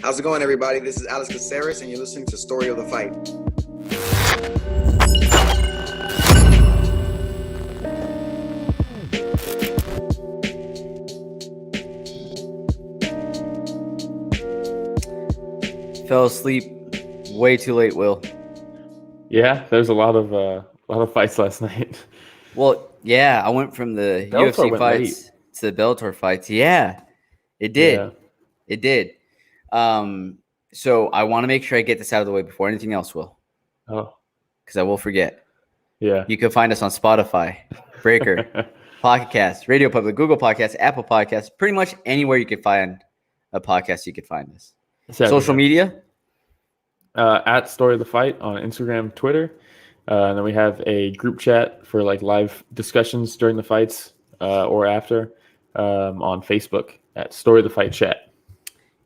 How's it going, everybody? This is Alex Caceres, and you're listening to Story of the Fight. Fell asleep way too late, Will. Yeah, there's a lot of fights last night. Well, yeah, I went from the Bellator UFC went fights to the Bellator fights. Yeah, it did. Yeah. It did. So I want to make sure I get this out of the way before anything else, Will, Oh, because I will forget. yeah. You can find us on Spotify, Breaker, Pocket Cast, Radio Public, Google Podcasts, Apple Podcasts, pretty much anywhere you can find a podcast, you can find us. Social media? At Story of the Fight on Instagram, Twitter. And then we have a group chat for like live discussions during the fights or after on Facebook at Story of the Fight Chat.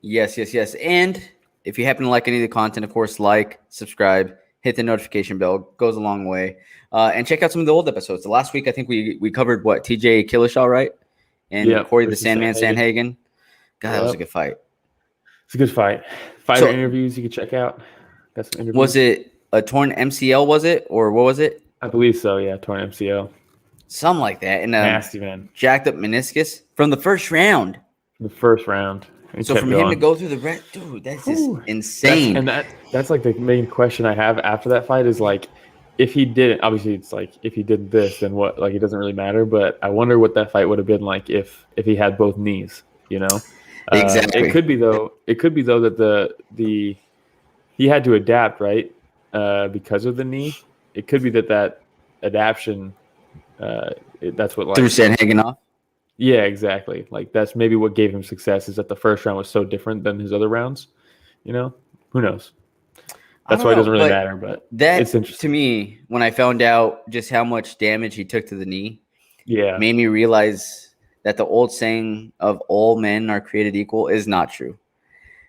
Yes. And if you happen to like any of the content, of course, like, subscribe, hit the notification bell. Goes a long way. And check out some of the old episodes. The last week, I think we covered what? TJ Killishaw, right? And Corey the Sandman Sanhagen. God, that was a good fight. It's a good fight. Fighter interviews you can check out. Got some interviews. Was it a torn MCL, was it? Or what was it? I believe so, yeah. Torn MCL. Something like that. And nasty, man. Jacked up meniscus from the first round. The first round. So from him to go through the rest, dude, that's just insane. That's like the main question I have after that fight is like, if he didn't, obviously it's like if he did this, then what? Like it doesn't really matter. But I wonder what that fight would have been like if he had both knees. You know, exactly. It could be though that the he had to adapt, right? Because of the knee. It could be that adaptation. That's what like threw Sanhagen off. Yeah, exactly. Like that's maybe what gave him success is that the first round was so different than his other rounds. You know, who knows? That's why it doesn't really matter. But that it's interesting to me when I found out just how much damage he took to the knee. Yeah, made me realize that the old saying of all men are created equal is not true.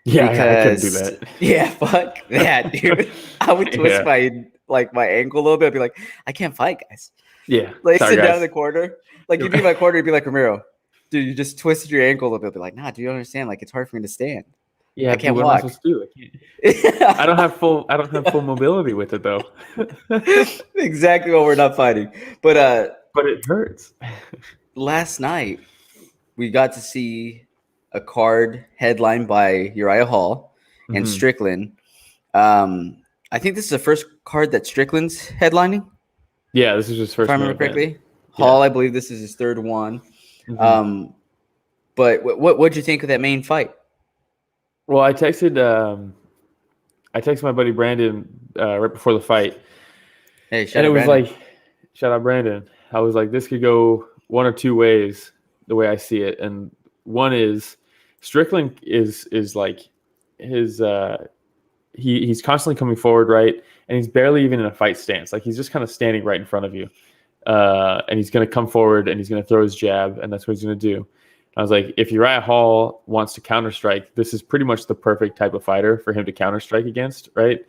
Yeah, I couldn't do that. Yeah, fuck that, dude. I would twist my ankle a little bit. I'd be like, I can't fight, guys. Yeah, like sit down in the corner. Like you'd be my corner, you'd be like, Romero, dude, you just twisted your ankle a little bit. I'd be like, nah, do you understand? Like it's hard for me to stand. Yeah, I can't what walk. am I supposed to do? I can't. I don't have full mobility with it though. Exactly what we're not fighting. But it hurts. Last night we got to see a card headlined by Uriah Hall and Strickland. I think this is the first card that Strickland's headlining. Yeah, this is his first. If I remember correctly. Hall, I believe this is his third one. But what'd you think of that main fight? Well, I texted my buddy Brandon right before the fight. Hey, shout out Brandon. I was like, this could go one or two ways the way I see it. And one is Strickland is like his he's constantly coming forward, right? And he's barely even in a fight stance. Like he's just kind of standing right in front of you. And he's going to come forward and he's going to throw his jab, and that's what he's going to do. I was like, if Uriah Hall wants to counterstrike, this is pretty much the perfect type of fighter for him to counterstrike against, right?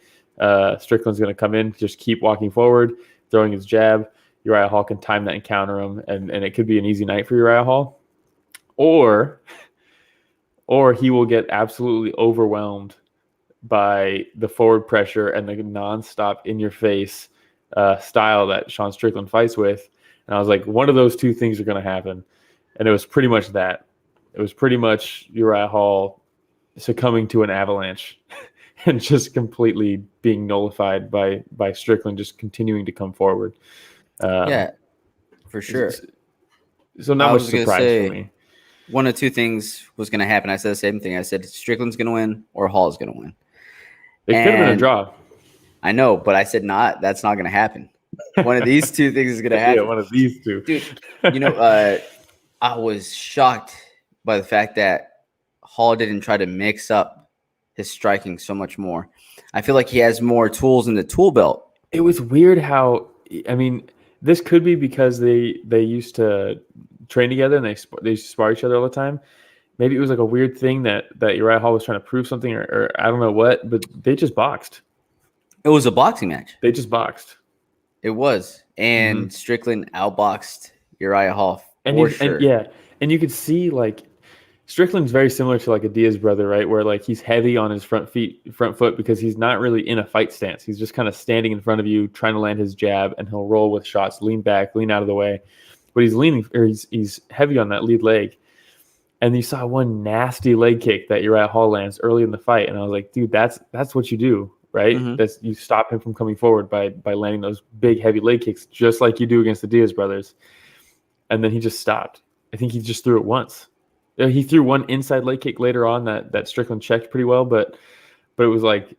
Strickland's going to come in, just keep walking forward, throwing his jab. Uriah Hall can time that and counter him, and it could be an easy night for Uriah Hall. Or he will get absolutely overwhelmed by the forward pressure and the nonstop in-your-face style that Sean Strickland fights with. And I was like, one of those two things are going to happen. And it was pretty much that. It was pretty much Uriah Hall succumbing to an avalanche and just completely being nullified by Strickland just continuing to come forward. Yeah, for sure. So not much surprise for me. One of two things was going to happen. I said the same thing. I said Strickland's going to win or Hall's going to win. It could have been a draw. I know, but I said that's not going to happen. One of these two things is going to happen. Yeah, one of these two. Dude, I was shocked by the fact that Hall didn't try to mix up his striking so much more. I feel like he has more tools in the tool belt. It was weird how, I mean, this could be because they used to train together and they used to spar each other all the time. Maybe it was like a weird thing that Uriah Hall was trying to prove something or I don't know what, but they just boxed. It was a boxing match. They just boxed. It was. And Strickland outboxed Uriah Hall. And you could see like Strickland's very similar to like a Diaz brother, right? Where like he's heavy on his front foot because he's not really in a fight stance. He's just kind of standing in front of you, trying to land his jab, and he'll roll with shots, lean back, lean out of the way. But he's heavy on that lead leg. And you saw one nasty leg kick that Uriah Hall lands early in the fight, and I was like, dude, that's what you do, right? Mhm. That's you stop him from coming forward by landing those big heavy leg kicks, just like you do against the Diaz brothers. And then he just stopped. I think he just threw it once. He threw one inside leg kick later on that Strickland checked pretty well, but it was like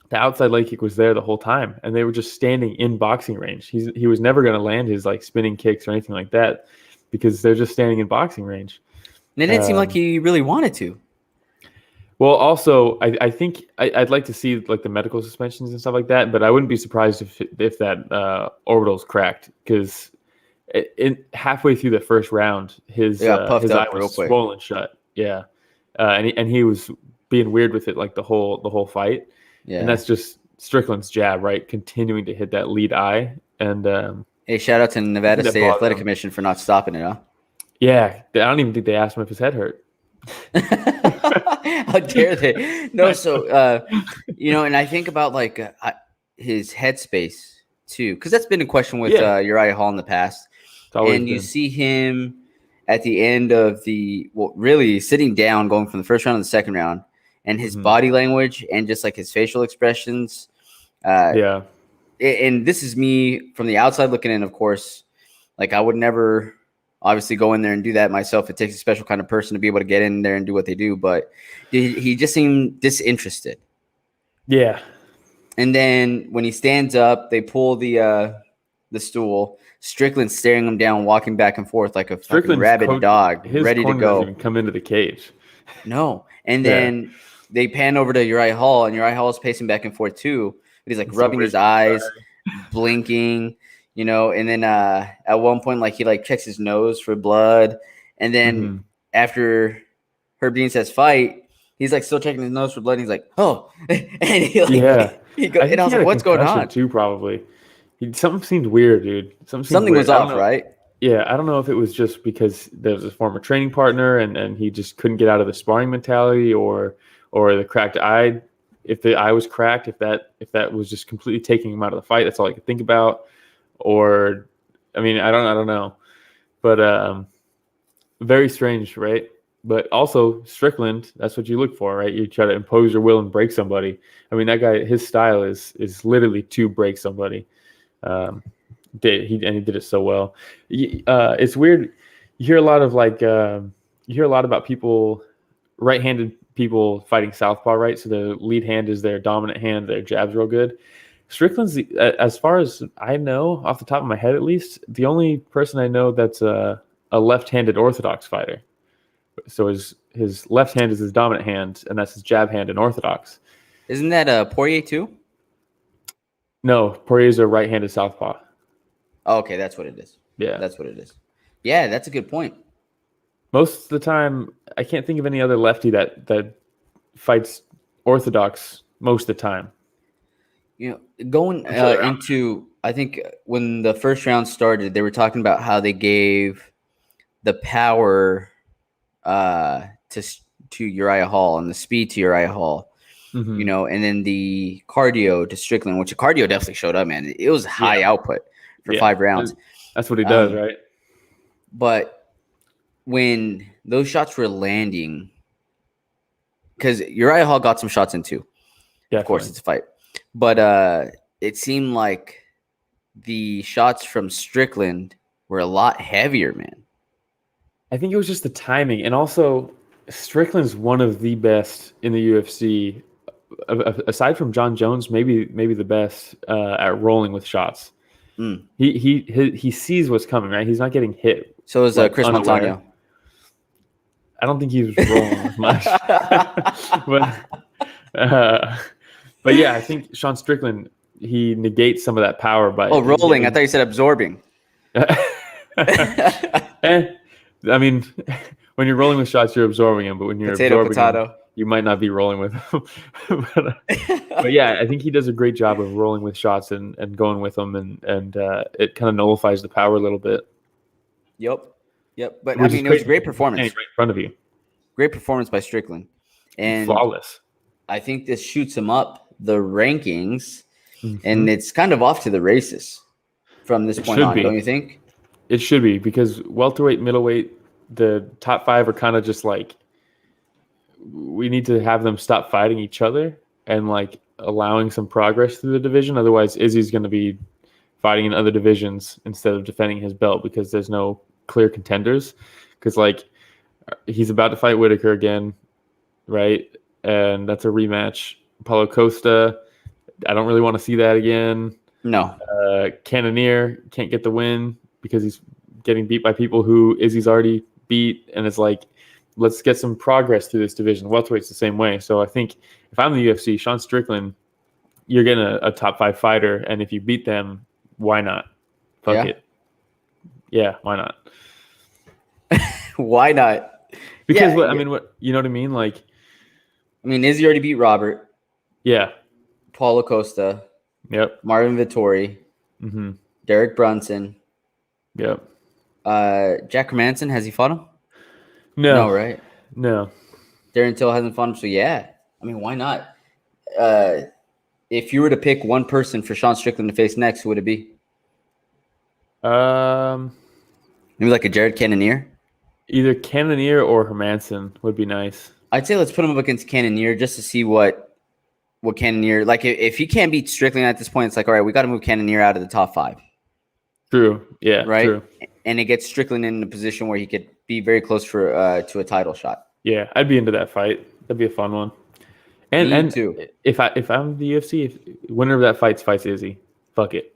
the outside leg kick was there the whole time, and they were just standing in boxing range. He was never going to land his like spinning kicks or anything like that because they're just standing in boxing range. And it didn't seem like he really wanted to. Well, also, I think I'd like to see like the medical suspensions and stuff like that, but I wouldn't be surprised if that orbital's cracked because halfway through the first round, his eye was swollen shut. Yeah, and he was being weird with it like the whole fight. Yeah, and that's just Strickland's jab, right? Continuing to hit that lead eye. And hey, shout out to Nevada State Athletic Commission for not stopping it, huh? Yeah, I don't even think they asked him if his head hurt. How dare they? No, so and I think about like his headspace too, because that's been a question with Uriah Hall in the past. And you see him at the end of really sitting down, going from the first round to the second round, and his body language and just like his facial expressions. And this is me from the outside looking in, of course. Like I would never obviously go in there and do that myself. It takes a special kind of person to be able to get in there and do what they do. But he just seemed disinterested. Yeah. And then when he stands up, they pull the stool. Strickland staring him down, walking back and forth like a fucking rabid dog, ready to go. Even come into the cage. No. And then they pan over to Uriah Hall, and Uriah Hall is pacing back and forth too. But he's like rubbing his eyes, blinking, and then at one point, like he like checks his nose for blood. And then after Herb Dean says fight, he's like still checking his nose for blood. And he's like, oh, and he and I was like, what's going on? Too probably. Something seemed weird, dude. Something was off, right? Yeah, I don't know if it was just because there was a former training partner and he just couldn't get out of the sparring mentality, or the cracked eye. If the eye was cracked, if that was just completely taking him out of the fight, that's all I could think about. Or, I mean, I don't know, but very strange, right? But also Strickland, that's what you look for, right? You try to impose your will and break somebody. I mean, that guy, his style is literally to break somebody. He did it so well. It's weird. You hear a lot about people, right-handed people fighting southpaw, right? So the lead hand is their dominant hand. Their jab's real good. Strickland's, as far as I know, off the top of my head at least, the only person I know that's a left-handed orthodox fighter. So his left hand is his dominant hand, and that's his jab hand in orthodox. Isn't that Poirier too? No, Poirier's a right-handed southpaw. Oh, okay, that's what it is. Yeah. That's what it is. Yeah, that's a good point. Most of the time, I can't think of any other lefty that fights orthodox most of the time. Going into, I think when the first round started, they were talking about how they gave the power to Uriah Hall and the speed to Uriah Hall. And then the cardio to Strickland, which the cardio definitely showed up, man. It was high output for 5 rounds. That's what he does, right? But when those shots were landing, because Uriah Hall got some shots in too. Yeah, of course, it's a fight. But it seemed like the shots from Strickland were a lot heavier, man. I think it was just the timing. And also, Strickland's one of the best in the UFC. Aside from John Jones, maybe the best at rolling with shots. He sees what's coming, right? He's not getting hit. So is Chris Montano. I don't think he was rolling as much. But yeah, I think Sean Strickland, he negates some of that power by rolling. I thought you said absorbing. I mean, when you're rolling with shots, you're absorbing them, but when you're absorbing them, you might not be rolling with them. but yeah, I think he does a great job of rolling with shots and going with them, and it kind of nullifies the power a little bit. Yep. But I mean, it was a great performance. Right in front of you. Great performance by Strickland. And flawless. I think this shoots him up the rankings, Mm-hmm. and it's kind of off to the races from this point on, don't you think? It should be, because welterweight, middleweight, the top 5 are kind of just like, we need to have them stop fighting each other and like allowing some progress through the division. Otherwise, Izzy's going to be fighting in other divisions instead of defending his belt because there's no clear contenders. Because like he's about to fight Whitaker again, right? And that's a rematch. Paulo Costa, I don't really want to see that again. No. Cannonier can't get the win because he's getting beat by people who Izzy's already beat. And it's like, let's get some progress through this division. Welterweight's the same way. So I think if I'm the UFC, Sean Strickland, you're getting a top 5 fighter. And if you beat them, why not? Fuck it. Yeah, why not? Why not? Because I mean, what you know what I mean? Like, I mean, Izzy already beat Robert. Yeah. Paulo Costa. Yep. Marvin Vettori. Mm-hmm. Derek Brunson. Yep. Jack Hermanson, has he fought him? No, right? No. Darren Till hasn't fought him, so yeah. I mean, why not? If you were to pick one person for Sean Strickland to face next, who would it be? Maybe like a Jared Cannonier? Either Cannonier or Hermanson would be nice. I'd say let's put him up against Cannonier just to see what Cannonier, like if he can't beat Strickland at this point, it's like, all right, we got to move Cannonier out of the top 5. True. Yeah. Right. True. And it gets Strickland in a position where he could be very close for to a title shot. Yeah, I'd be into that fight. That'd be a fun one. And too. If I'm the UFC, if winner of that fights Izzy. Fuck it.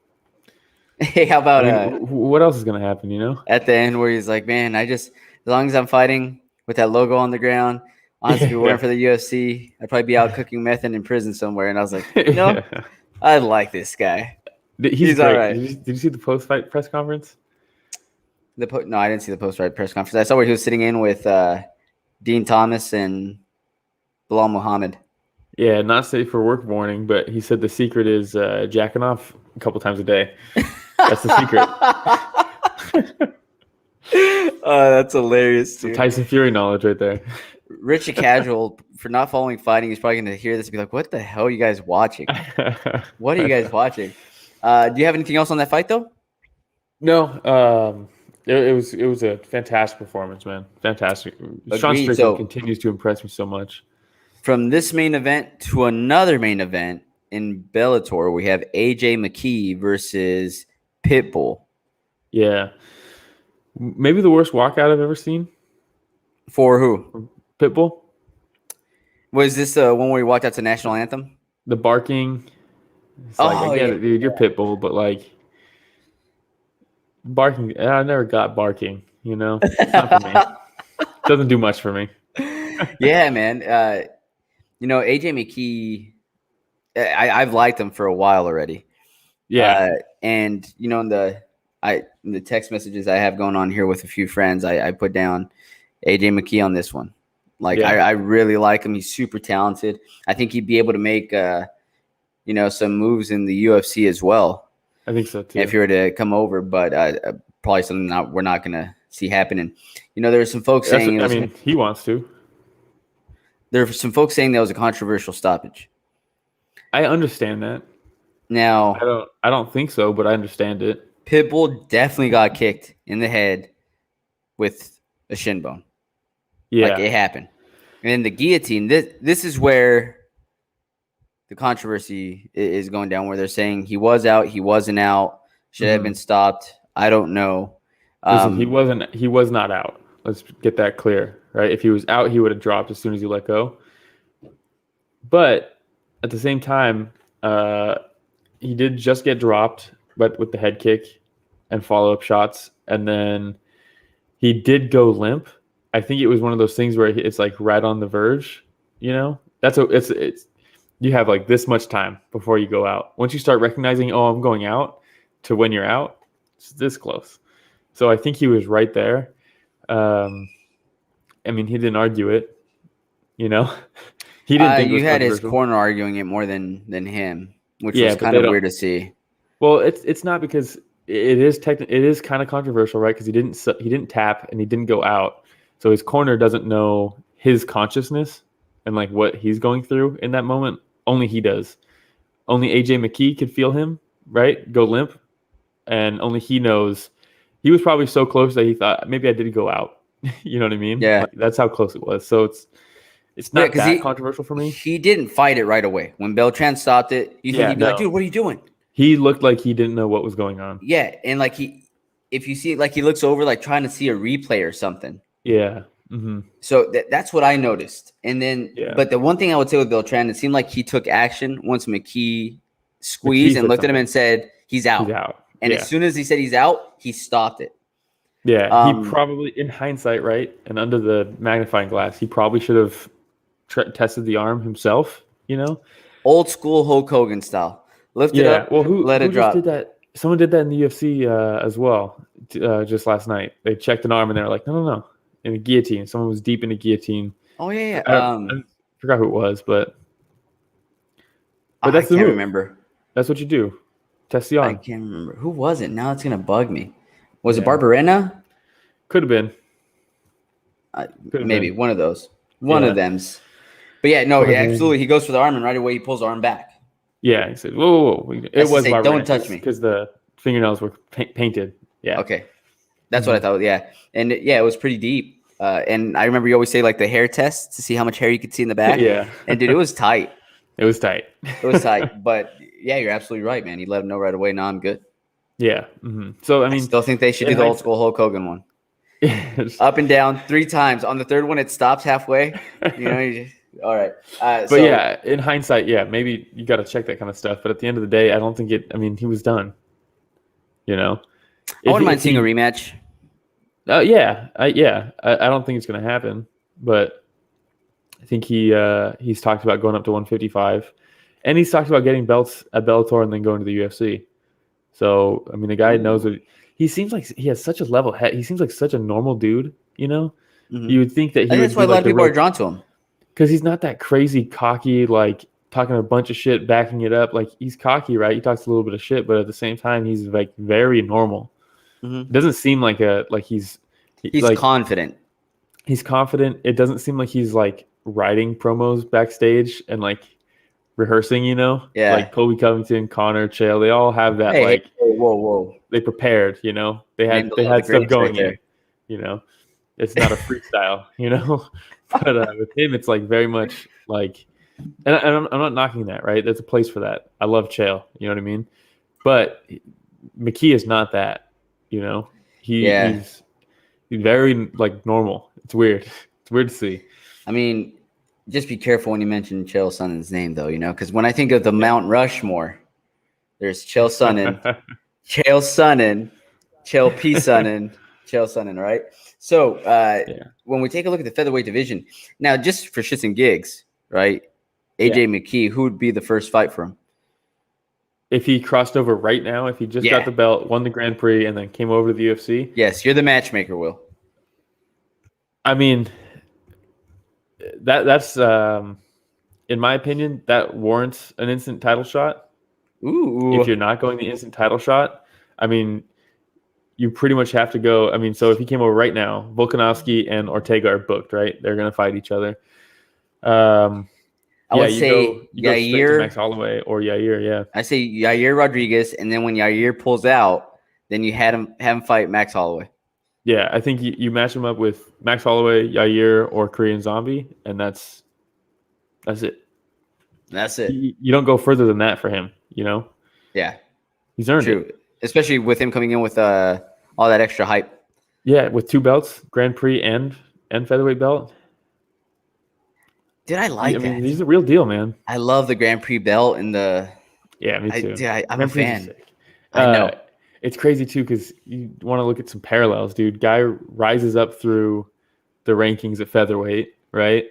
Hey, how about what else is gonna happen? You know, at the end where he's like, man, as long as I'm fighting with that logo on the ground, honestly, if we weren't for the UFC, I'd probably be out cooking meth and in prison somewhere. And I was like, I like this guy. He's all great. right. Did you see the post-fight press conference? No, I didn't see the post-fight press conference. I saw where he was sitting in with Dean Thomas and Bilal Muhammad. Yeah, not safe for work warning, but he said the secret is jacking off a couple times a day. That's the secret. That's hilarious, dude. Tyson Fury knowledge right there. Rich Casual, for not following fighting, he's probably going to hear this and be like, what the hell are you guys watching? What are you guys watching? Do you have anything else on that fight, though? No. It was a fantastic performance, man. Fantastic. Agreed. Sean Strickland continues to impress me so much. From this main event to another main event in Bellator, we have AJ McKee versus Pitbull. Yeah. Maybe the worst walkout I've ever seen. For who? Pitbull. Was this the one where he walked out to national anthem? The barking. It's like, I get it, dude. You're Pitbull, but like barking. I never got barking, you know? It's not for me. Doesn't do much for me. Yeah, man. AJ McKee, I've liked him for a while already. Yeah. And in the text messages I have going on here with a few friends, I put down AJ McKee on this one. Like, yeah. I really like him. He's super talented. I think he'd be able to make, some moves in the UFC as well. I think so too. If he were to come over, but probably something we're not going to see happening. There were some folks saying he wants to. There are some folks saying that was a controversial stoppage. I understand that. Now, I don't think so, but I understand it. Pitbull definitely got kicked in the head with a shin bone. Yeah, like it happened. And then the guillotine. This is where the controversy is going down, where they're saying he was out, he wasn't out, should have been stopped. I don't know. Listen, he was not out. Let's get that clear, right? If he was out, he would have dropped as soon as you let go. But at the same time, he did just get dropped, but with the head kick and follow-up shots. And then he did go limp. I think it was one of those things where it's like right on the verge, it's you have like this much time before you go out. Once you start recognizing, I'm going out, to when you're out, it's this close. So I think he was right there. He didn't argue it, He didn't think it was you had his corner arguing it more than him, which was kind of weird to see. Well, it's not, because it is kind of controversial, right? Because he didn't tap and he didn't go out, so his corner doesn't know his consciousness and like what he's going through in that moment, only he does. Only AJ McKee could feel him, right? Go limp. And only he knows. He was probably so close that he thought maybe I did go out. You know what I mean? Yeah. Like, that's how close it was. So it's not that controversial for me. He didn't fight it right away. When Beltran stopped it, you think he'd be like, dude, what are you doing? He looked like he didn't know what was going on. Yeah, and like if you see, like he looks over, like trying to see a replay or something. Yeah. Mm-hmm. So that's what I noticed. And then, but the one thing I would say with Beltran, it seemed like he took action once McKee squeezed and looked at him and said, he's out. He's out. And as soon as he said he's out, he stopped it. Yeah, he probably, in hindsight, right, and under the magnifying glass, he probably should have tested the arm himself, you know? Old school Hulk Hogan style. Lift it up, let it drop. Did that? Someone did that in the UFC as well just last night. They checked an arm and they were like, no. In a guillotine. Someone was deep in a guillotine. Oh, yeah. I forgot who it was, but that's I can't remember. That's what you do. Test the arm. I can't remember. Who was it? Now it's going to bug me. Was it Barbarena? Could have been. Maybe one of those. One of them's. But absolutely. He goes for the arm and right away he pulls the arm back. Yeah, he said, whoa. It was Barbarena. Don't touch me. Because the fingernails were painted. Yeah. Okay. That's what I thought. Yeah. And it was pretty deep. And I remember you always say like the hair test to see how much hair you could see in the back. Yeah. And dude, it was tight. It was tight. But yeah, you're absolutely right, man. He let him know right away. No, I'm good. Yeah. Mm-hmm. So, I mean, still think they should do the old school Hulk Hogan one. Up and down 3 times. On the third one, it stops halfway. All right. But in hindsight, maybe you got to check that kind of stuff. But at the end of the day, I don't think he was done. You know? I wouldn't mind seeing a rematch. I don't think it's going to happen. But I think he's talked about going up to 155. And he's talked about getting belts at Bellator and then going to the UFC. So, I mean, the guy knows what he seems like. He has such a level head. He seems like such a normal dude, you know? Mm-hmm. You would think that that's why a lot of people are drawn to him. Because he's not that crazy cocky, like talking a bunch of shit, backing it up. Like, he's cocky, right? He talks a little bit of shit, but at the same time, he's like very normal. Mm-hmm. It doesn't seem like he's like, confident. He's confident. It doesn't seem like he's like writing promos backstage and like rehearsing, you know? Yeah. Like Colby Covington, Connor, Chael, they all have that whoa. They prepared, you know? They had stuff going there, you know? It's not a freestyle, you know? But with him, it's like very much like, and I'm not knocking that, right? There's a place for that. I love Chael, you know what I mean? But McKee is not that, you know? He's very like normal. It's weird. It's weird to see. I mean, just be careful when you mention Chael Sonnen's name, though, you know, because when I think of the Mount Rushmore, there's Chael Sonnen, Chael Sonnen, Chael P. Sonnen, Chael Sonnen, right? So when we take a look at the featherweight division, now just for shits and gigs, right? AJ McKee, who would be the first fight for him? If he crossed over right now, if he just got the belt, won the Grand Prix, and then came over to the UFC? Yes, you're the matchmaker, Will. I mean, that's in my opinion, that warrants an instant title shot. Ooh. If you're not going the instant title shot, I mean, you pretty much have to go. I mean, so if he came over right now, Volkanovski and Ortega are booked, right? They're going to fight each other. I would say Yair to Max Holloway or Yair, yeah. I say Yair Rodriguez, and then when Yair pulls out, then you have him fight Max Holloway. Yeah, I think you match him up with Max Holloway, Yair, or Korean Zombie, and that's it. That's it. You don't go further than that for him, you know? Yeah. He's earned it. Especially with him coming in with all that extra hype. Yeah, with 2 belts, Grand Prix and featherweight belt. Dude, I like that. I mean, he's a real deal, man. I love the Grand Prix belt and the... Yeah, me too. I'm a fan. I know. It's crazy, too, because you want to look at some parallels, dude. Guy rises up through the rankings at featherweight, right?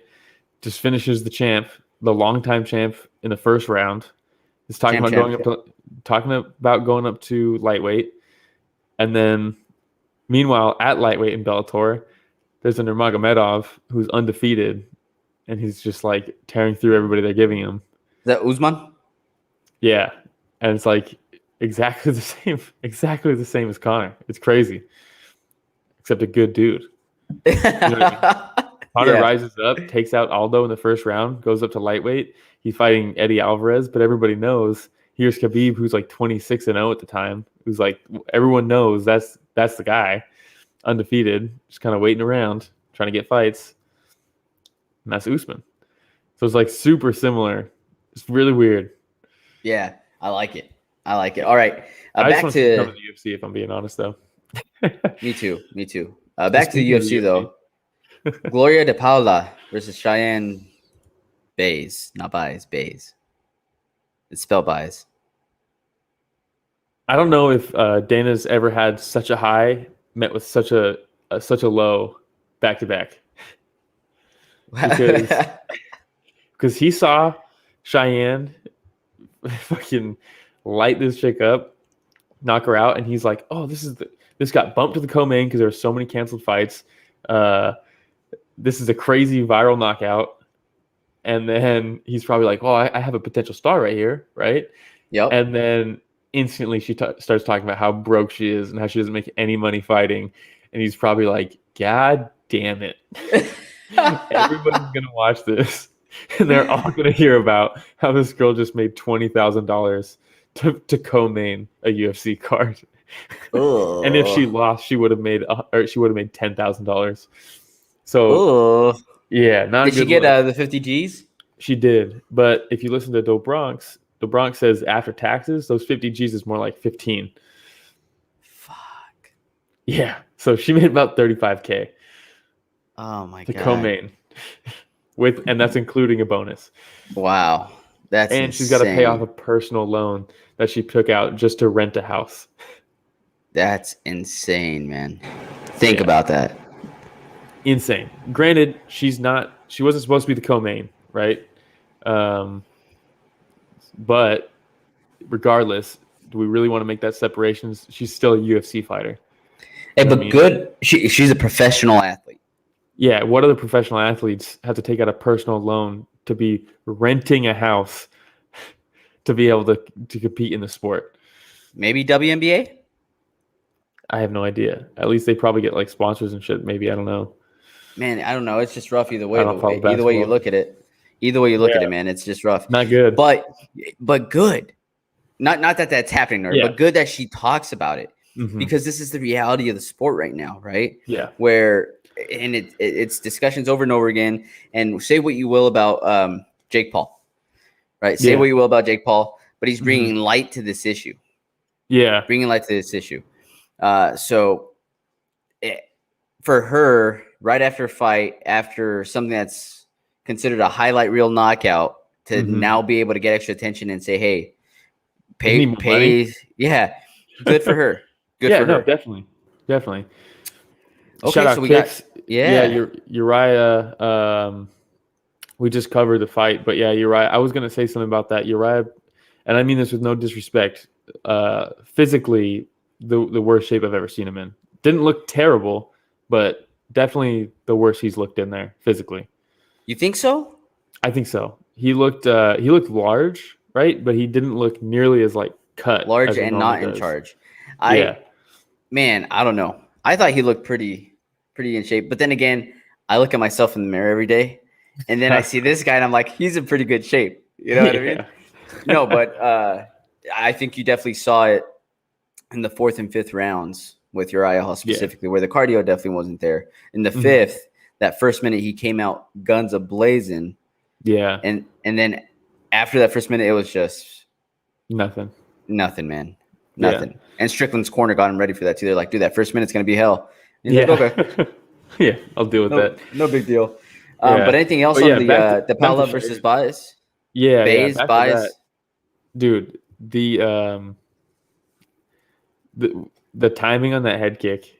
Just finishes the longtime champ in the first round. Is talking about going up to lightweight. And then, meanwhile, at lightweight in Bellator, there's a Nurmagomedov who's undefeated, and he's just like tearing through everybody they're giving him. Is that Usman? Yeah. And it's like exactly the same as Connor. It's crazy. Except a good dude. You know what I mean? Connor rises up, takes out Aldo in the first round, goes up to lightweight. He's fighting Eddie Alvarez, but everybody knows here's Khabib, who's like 26-0 at the time. Who's like everyone knows that's the guy, undefeated, just kind of waiting around, trying to get fights. And that's Usman. So it's like super similar. It's really weird. Yeah, I like it. All right, I just back want to come to the UFC if I'm being honest, though. Me too. Back to the UFC though. Gloria De Paula versus Cheyenne Bays. Not Bays, Bays. It's spelled Bays. I don't know if Dana's ever had such a high met with such a low back to back. Because he saw Cheyenne fucking light this chick up, knock her out, and he's like, "Oh, this got bumped to the co-main because there were so many canceled fights. This is a crazy viral knockout." And then he's probably like, "Oh, I have a potential star right here, right?" Yep. And then instantly she starts talking about how broke she is and how she doesn't make any money fighting, and he's probably like, "God damn it." Everybody's gonna watch this, and they're all gonna hear about how this girl just made $20,000 to co-main a UFC card. And if she lost, she would have made $10,000. So yeah, not. Did she get the 50 G's? She did, but if you listen to Do Bronx says after taxes, those 50 G's is more like 15. Fuck. Yeah, so she made about 35K. Oh my god. To co-main. And that's including a bonus. Wow. That's and insane. She's got to pay off a personal loan that she took out just to rent a house. That's insane, man. Think about that. Insane. Granted, she wasn't supposed to be the co-main, right? But regardless, do we really want to make that separation? She's still a UFC fighter. Hey, but good. She's a professional athlete. Yeah, what other professional athletes have to take out a personal loan to be renting a house to be able to compete in the sport? Maybe WNBA? I have no idea. At least they probably get like sponsors and shit. Maybe, I don't know. Man, I don't know. It's just rough either way. Either way you look at it. Either way you look at it, man, it's just rough. Not good. But good. Not that that's happening to her, but good that she talks about it. Mm-hmm. Because this is the reality of the sport right now, right? Yeah. And it's discussions over and over again. And say what you will about Jake Paul, right? Say what you will about Jake Paul, but he's bringing light to this issue. Yeah. Bringing light to this issue. For her, right after a fight, after something that's considered a highlight reel knockout, to now be able to get extra attention and say, "Hey, pay." Yeah, good for her. Good for her. Definitely. Okay, shout out so we kicks. Uriah. We just covered the fight, but yeah, Uriah. I was gonna say something about that. Uriah, and I mean this with no disrespect. Physically, the worst shape I've ever seen him in. Didn't look terrible, but definitely the worst he's looked in there physically. You think so? I think so. He looked large, right? But he didn't look nearly as like cut. Large and not in charge. Man, I don't know. I thought he looked pretty in shape. But then again, I look at myself in the mirror every day, and then I see this guy, and I'm like, he's in pretty good shape. You know what I mean? No, but I think you definitely saw it in the 4th and 5th rounds with Uriah Hall specifically, where the cardio definitely wasn't there. In the 5th, that first minute, he came out guns a-blazing. Yeah. And then after that first minute, it was just nothing, man. Nothing. Yeah. And Strickland's corner got him ready for that too. They're like, dude, that first minute's going to be hell. And he's like, okay. Yeah, I'll deal with that. No big deal. But anything else on the Paula versus Baez? Yeah. Baez. Dude, the timing on that head kick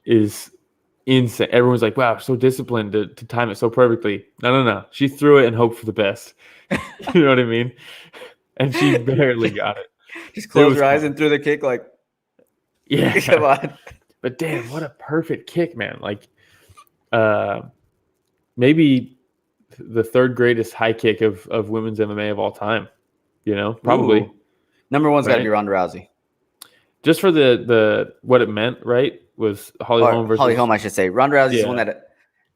is insane. Everyone's like, wow, so disciplined to time it so perfectly. No. She threw it and hoped for the best. You know what I mean? And she barely got it. Just closed her eyes and threw the kick like, yeah. Come on. But damn, what a perfect kick, man. Like, maybe the 3rd greatest high kick of women's MMA of all time. You know, probably. Ooh. Number one's got to be Ronda Rousey. Just for the what it meant, right? Was Holly Holm versus Holly Holm, I should say. Ronda Rousey is the one that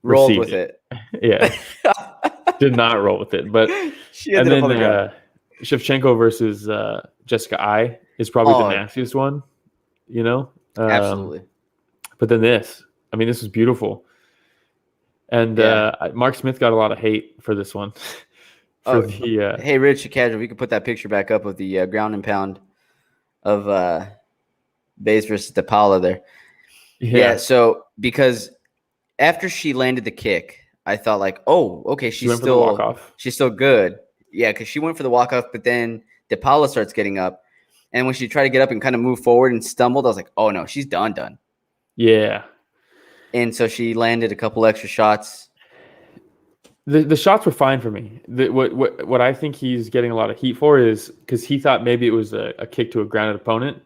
rolled received with it. Yeah, did not roll with it. But She and ended up then on the ground. Shevchenko versus Jessica I is probably the Oh, nastiest one. You know, absolutely. but then this, I mean, this was beautiful. And Yeah. Mark Smith got a lot of hate for this one. for Oh, the hey, Rich Casual, we could put that picture back up of the ground and pound of Bays versus DePaula there. Yeah. So because after she landed the kick, I thought like, oh, okay, she went for the walk off. she's still good. Yeah, because she went for the walk off, but then DePaula starts getting up, and when she tried to get up and kind of move forward and stumbled, I was like, oh no, she's done. Yeah. And so she landed a couple extra shots. The shots were fine for me. What I think he's getting a lot of heat for is because he thought maybe it was a kick to a grounded opponent.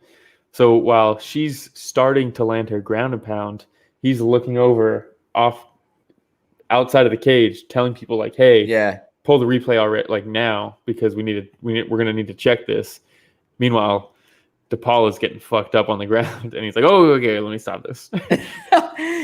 So while she's starting to land her ground and pound, he's looking over off outside of the cage, telling people like, "Hey, Yeah. pull the replay already, like now, because we're gonna need to check this." Meanwhile, DePaul is getting fucked up on the ground, and he's like, "Oh, okay, let me stop this."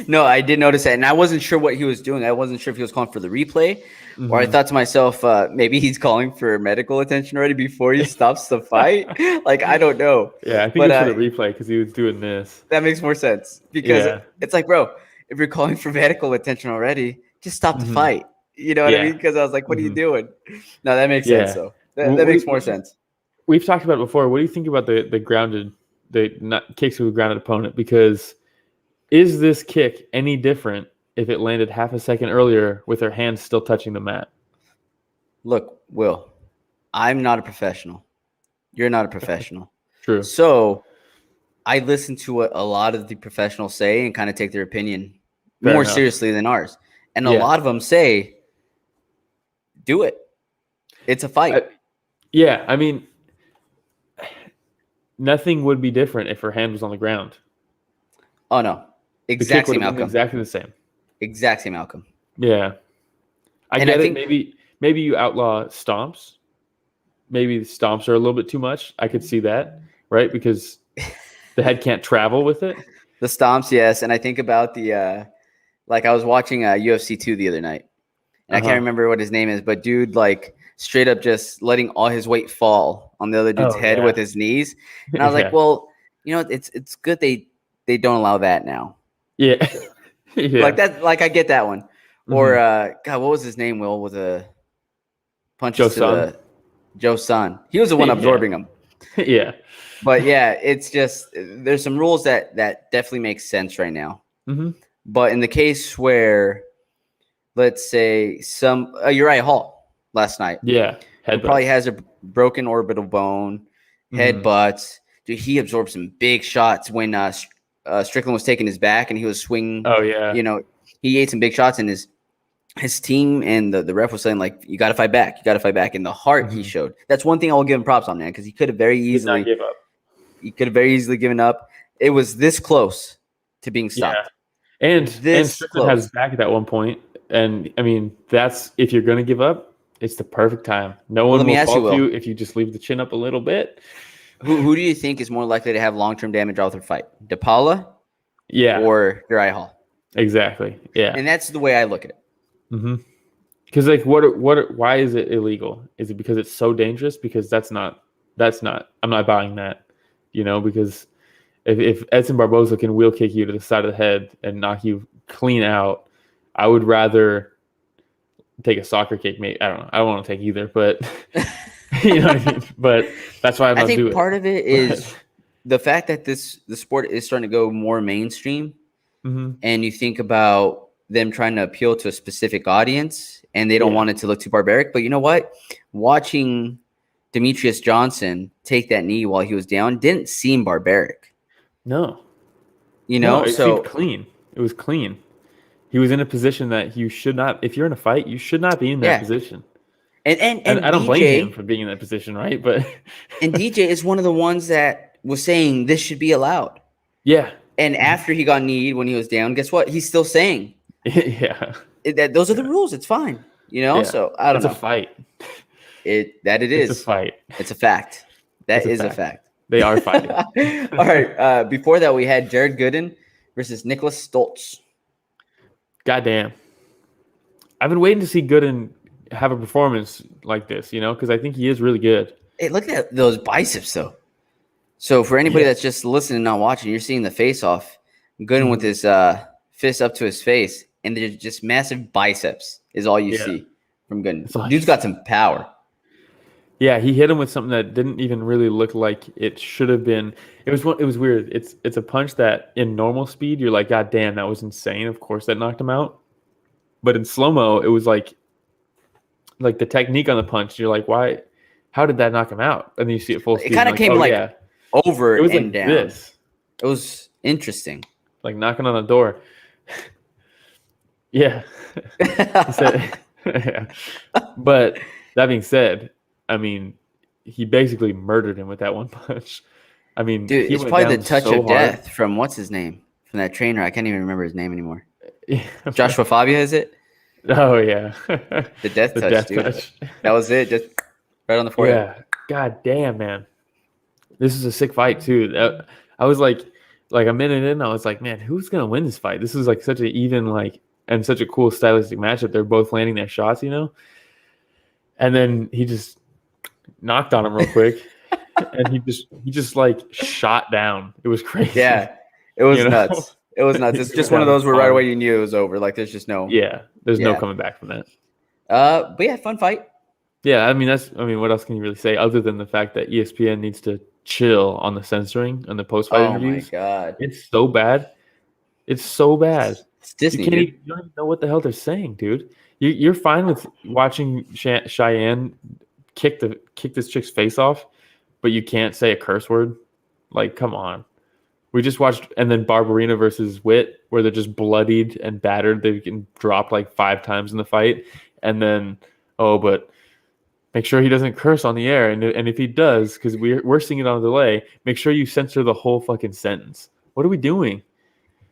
No, I did notice that, and I wasn't sure what he was doing. I wasn't sure if he was calling for the replay, or I thought to myself, maybe he's calling for medical attention already before he stops the fight. Like, I don't know. Yeah, I think it's for the replay because he was doing this. That makes more sense because it's like, bro, if you're calling for medical attention already, just stop the fight. You know what I mean? Because I was like, what are you doing? No, that makes sense. So that makes more sense. We've talked about it before. What do you think about the kicks to a grounded opponent? Because is this kick any different if it landed half a second earlier with her hands still touching the mat? Look, Will, I'm not a professional. You're not a professional. True. So I listen to what a lot of the professionals say and kind of take their opinion more seriously than ours. And a lot of them say, do it. It's a fight. I mean, nothing would be different if her hand was on the ground. Oh, no. Exact same outcome. Exactly the same. Exact same outcome. Yeah. I think maybe you outlaw stomps. Maybe the stomps are a little bit too much. I could see that, right? Because the head can't travel with it. The stomps, yes. And I think about the like I was watching UFC 2 the other night. And I can't remember what his name is, but dude, like straight up just letting all his weight fall on the other dude's head with his knees. And I was like, well, you know, it's good they don't allow that now. Yeah. Like that, like I get that one. Or God, what was his name, Will, with a punches to the Joe Son. He was the one absorbing him. Yeah. But yeah, it's just there's some rules that definitely make sense right now. But in the case where, let's say Uriah Hall last night, probably has a broken orbital bone, headbutts. Dude, he absorbed some big shots when Strickland was taking his back and he was swinging. Oh yeah, you know, he ate some big shots, and his team and the ref was saying like, you got to fight back, and the heart he showed. That's one thing I will give him props on, man, because he could have very easily give up. He could have very easily given up. It was this close to being stopped. Yeah. And Strickland had his back at that one point. And I mean, that's if you're going to give up, it's the perfect time. No one will fault you if you just leave the chin up a little bit. Who do you think is more likely to have long-term damage off their fight? DePaula? Or Uriah Hall? Exactly. Yeah. And that's the way I look at it. Because like, why is it illegal? Is it because it's so dangerous? Because that's not. I'm not buying that. You know, because if Edson Barboza can wheel kick you to the side of the head and knock you clean out, I would rather take a soccer kick. Maybe I don't know. I don't want to take either, but you know what I mean. But that's why I think part of it is the fact that the sport is starting to go more mainstream, and you think about them trying to appeal to a specific audience, and they don't want it to look too barbaric. But you know what? Watching Demetrius Johnson take that knee while he was down didn't seem barbaric. No. You know, it seemed clean. It was clean. He was in a position that you should not, if you're in a fight, you should not be in that position. And I don't blame him for being in that position, right? But and DJ is one of the ones that was saying this should be allowed. Yeah. And after he got kneed when he was down, guess what? He's still saying. Those are the rules. It's fine. You know, so I don't know. It's a fight. It's a fight. It's a fact. That is a fact. They are fighting. All right. Before that, we had Jared Gooden versus Nicholas Stoltz. Goddamn. I've been waiting to see Gooden have a performance like this, because I think he is really good. Hey, look at those biceps, though. So for anybody that's just listening, not watching, you're seeing the face-off. Gooden with his fist up to his face, and there's just massive biceps is all you see from Gooden. Dude's got some power. Yeah, he hit him with something that didn't even really look like it should have been. It was weird. It's a punch that in normal speed you're like, God damn, that was insane. Of course that knocked him out. But in slow-mo, it was like the technique on the punch, you're like, why? How did that knock him out? And then you see it full speed. It kind of came over it was and like down. This. It was interesting. Like knocking on the door. Yeah. Yeah. But that being said, I mean, he basically murdered him with that one punch. I mean, dude, it's probably the touch of death from what's his name? From that trainer. I can't even remember his name anymore. Yeah. Joshua Fabia, is it? Oh, yeah. The death touch, dude. That was it. Just right on the forehead. Yeah. God damn, man. This is a sick fight, too. I was like a minute in, I was like, man, who's going to win this fight? This is like such an even, and such a cool stylistic matchup. They're both landing their shots, And then he just knocked on him real quick. And he just like shot down. It was crazy. Yeah. It was nuts. It was nuts. It's just one of those where right away you knew it was over. Like there's just no. Yeah. There's no coming back from that. But yeah, fun fight. Yeah, I mean what else can you really say other than the fact that ESPN needs to chill on the censoring and the post-fight interviews? Oh my god, it's so bad. It's so bad. It's Disney. You don't even know what the hell they're saying, dude. You're fine with watching Cheyenne kick this chick's face off, but you can't say a curse word. Like, come on. We just watched, and then Barbarina versus Witt, where they're just bloodied and battered. They've been dropped like 5 times in the fight, and then but make sure he doesn't curse on the air, and if he does, because we're seeing it on a delay, make sure you censor the whole fucking sentence. What are we doing?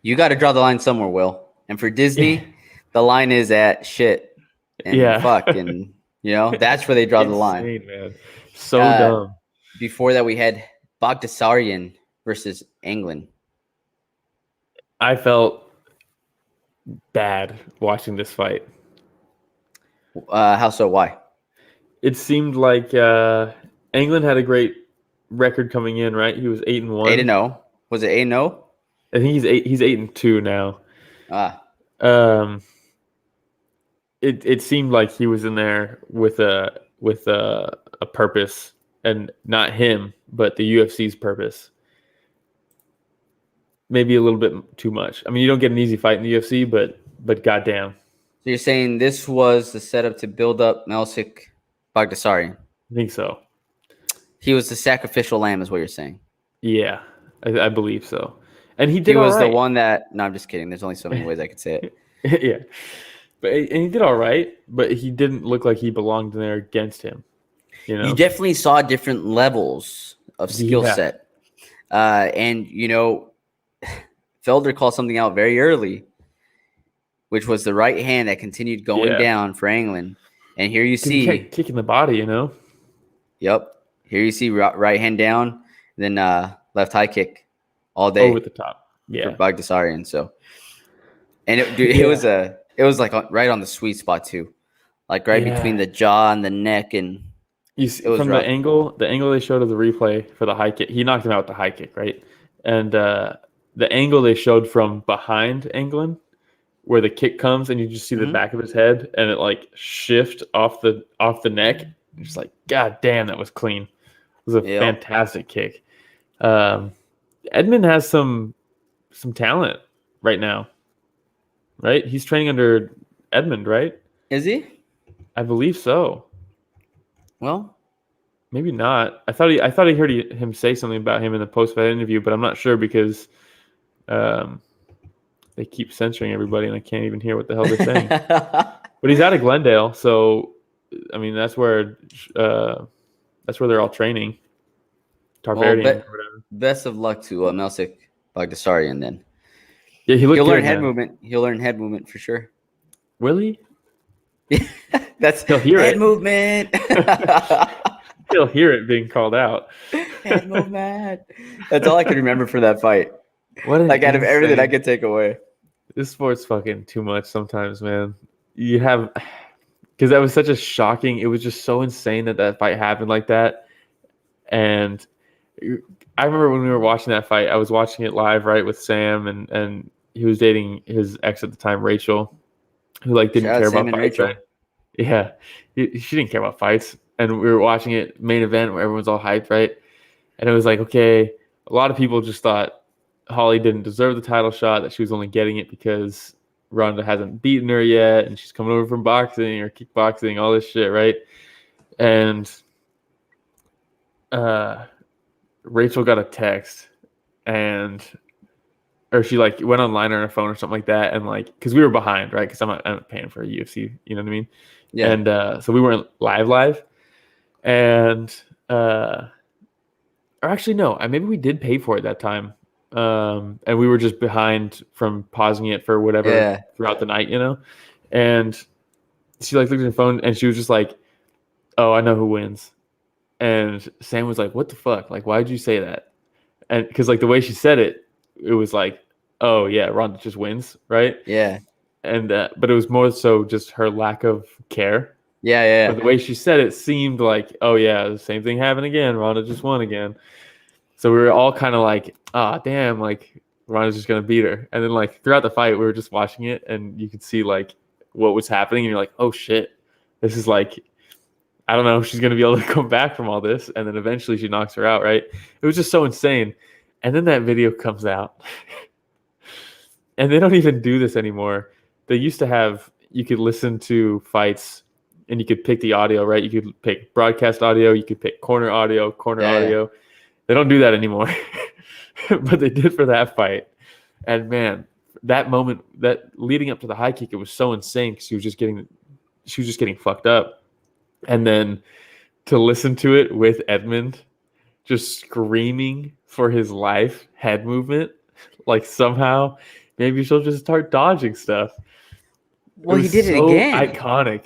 You got to draw the line somewhere, Will. And for Disney, the line is at shit and fuck, and that's where they draw the line. Man. So dumb. Before that, we had Bagdasaryan versus England. I felt bad watching this fight. How so? Why? It seemed like England had a great record coming in, right? He was 8-1. 8-0. Was it 8-0? I think he's 8-2 now. It seemed like he was in there with a purpose, and not him, but the UFC's purpose. Maybe a little bit too much. I mean, you don't get an easy fight in the UFC, but goddamn. So you're saying this was the setup to build up Melsik Bagdasaryan? I think so. He was the sacrificial lamb, is what you're saying? Yeah, I believe so. And he did. He was all right. the one that. No, I'm just kidding. There's only so many ways I could say it. Yeah, and he did all right, but he didn't look like he belonged in there against him. You definitely saw different levels of skill set, and Felder called something out very early, which was the right hand that continued going down for England. And here you see kicking the body, Yep. Here you see right hand down, then left high kick all day over the top. Yeah, for Bagdasaryan. So, and it was like right on the sweet spot too, like right between the jaw and the neck, and you see, from rough. the angle they showed of the replay for the high kick, he knocked him out with the high kick, right? And the angle they showed from behind England, where the kick comes and you just see the back of his head and it like shift off the neck. You're just like, God damn, that was clean. It was a fantastic kick. Edmund has some talent right now, right? He's training under Edmund, right? Is he? I believe so. Well, maybe not. I thought I heard him say something about him in the post-fight interview, but I'm not sure because they keep censoring everybody and I can't even hear what the hell they're saying. But he's out of Glendale, so I mean that's where they're all training. Tarverdian. Best of luck to Melsik Bagdasaryan then. Yeah, he'll learn head movement. He'll learn head movement for sure. Will he? He'll hear head movement. He'll hear it being called out. Head movement. That's all I can remember for that fight. What out of everything I could take away. This sport's fucking too much sometimes, man. you have, because that was such a shocking. It was just so insane that fight happened like that. And I remember when we were watching that fight, I was watching it live, right, with Sam, and he was dating his ex at the time, Rachel, who like didn't care about fights, right? Yeah, she didn't care about fights, and we were watching it main event where everyone's all hyped, right? And it was like, okay, a lot of people just thought Holly didn't deserve the title shot, that she was only getting it because Ronda hasn't beaten her yet, and she's coming over from boxing or kickboxing, all this shit, right? And Rachel got a text, or she like went online on her phone or something like that, and like, because we were behind, right? Because I'm not paying for a UFC, you know what I mean? Yeah. And so we weren't live, and or actually no, maybe we did pay for it that time, and we were just behind from pausing it for whatever throughout the night, you know. And she like looked at her phone and she was just like, "Oh, I know who wins." And Sam was like, "What the fuck? Like, why did you say that?" And because like the way she said it, it was like, "Oh yeah, Ronda just wins," right? Yeah. And but it was more so just her lack of care. Yeah. But the way she said it seemed like, "Oh yeah, the same thing happened again. Ronda just won again." So we were all kind of like, "Ah, damn! Like Ronda's just gonna beat her." And then like throughout the fight, we were just watching it, and you could see like what was happening, and you're like, "Oh shit, this is like." I don't know if she's going to be able to come back from all this. And then eventually she knocks her out, right? It was just so insane. And then that video comes out. And they don't even do this anymore. They used to have, you could listen to fights and you could pick the audio, right? You could pick broadcast audio. You could pick corner audio. They don't do that anymore. But they did for that fight. And man, that moment, that leading up to the high kick, it was so insane because she was just getting fucked up. And then to listen to it with Edmund just screaming for his life, head movement, like somehow maybe she'll just start dodging stuff. Well, he did it again. Iconic.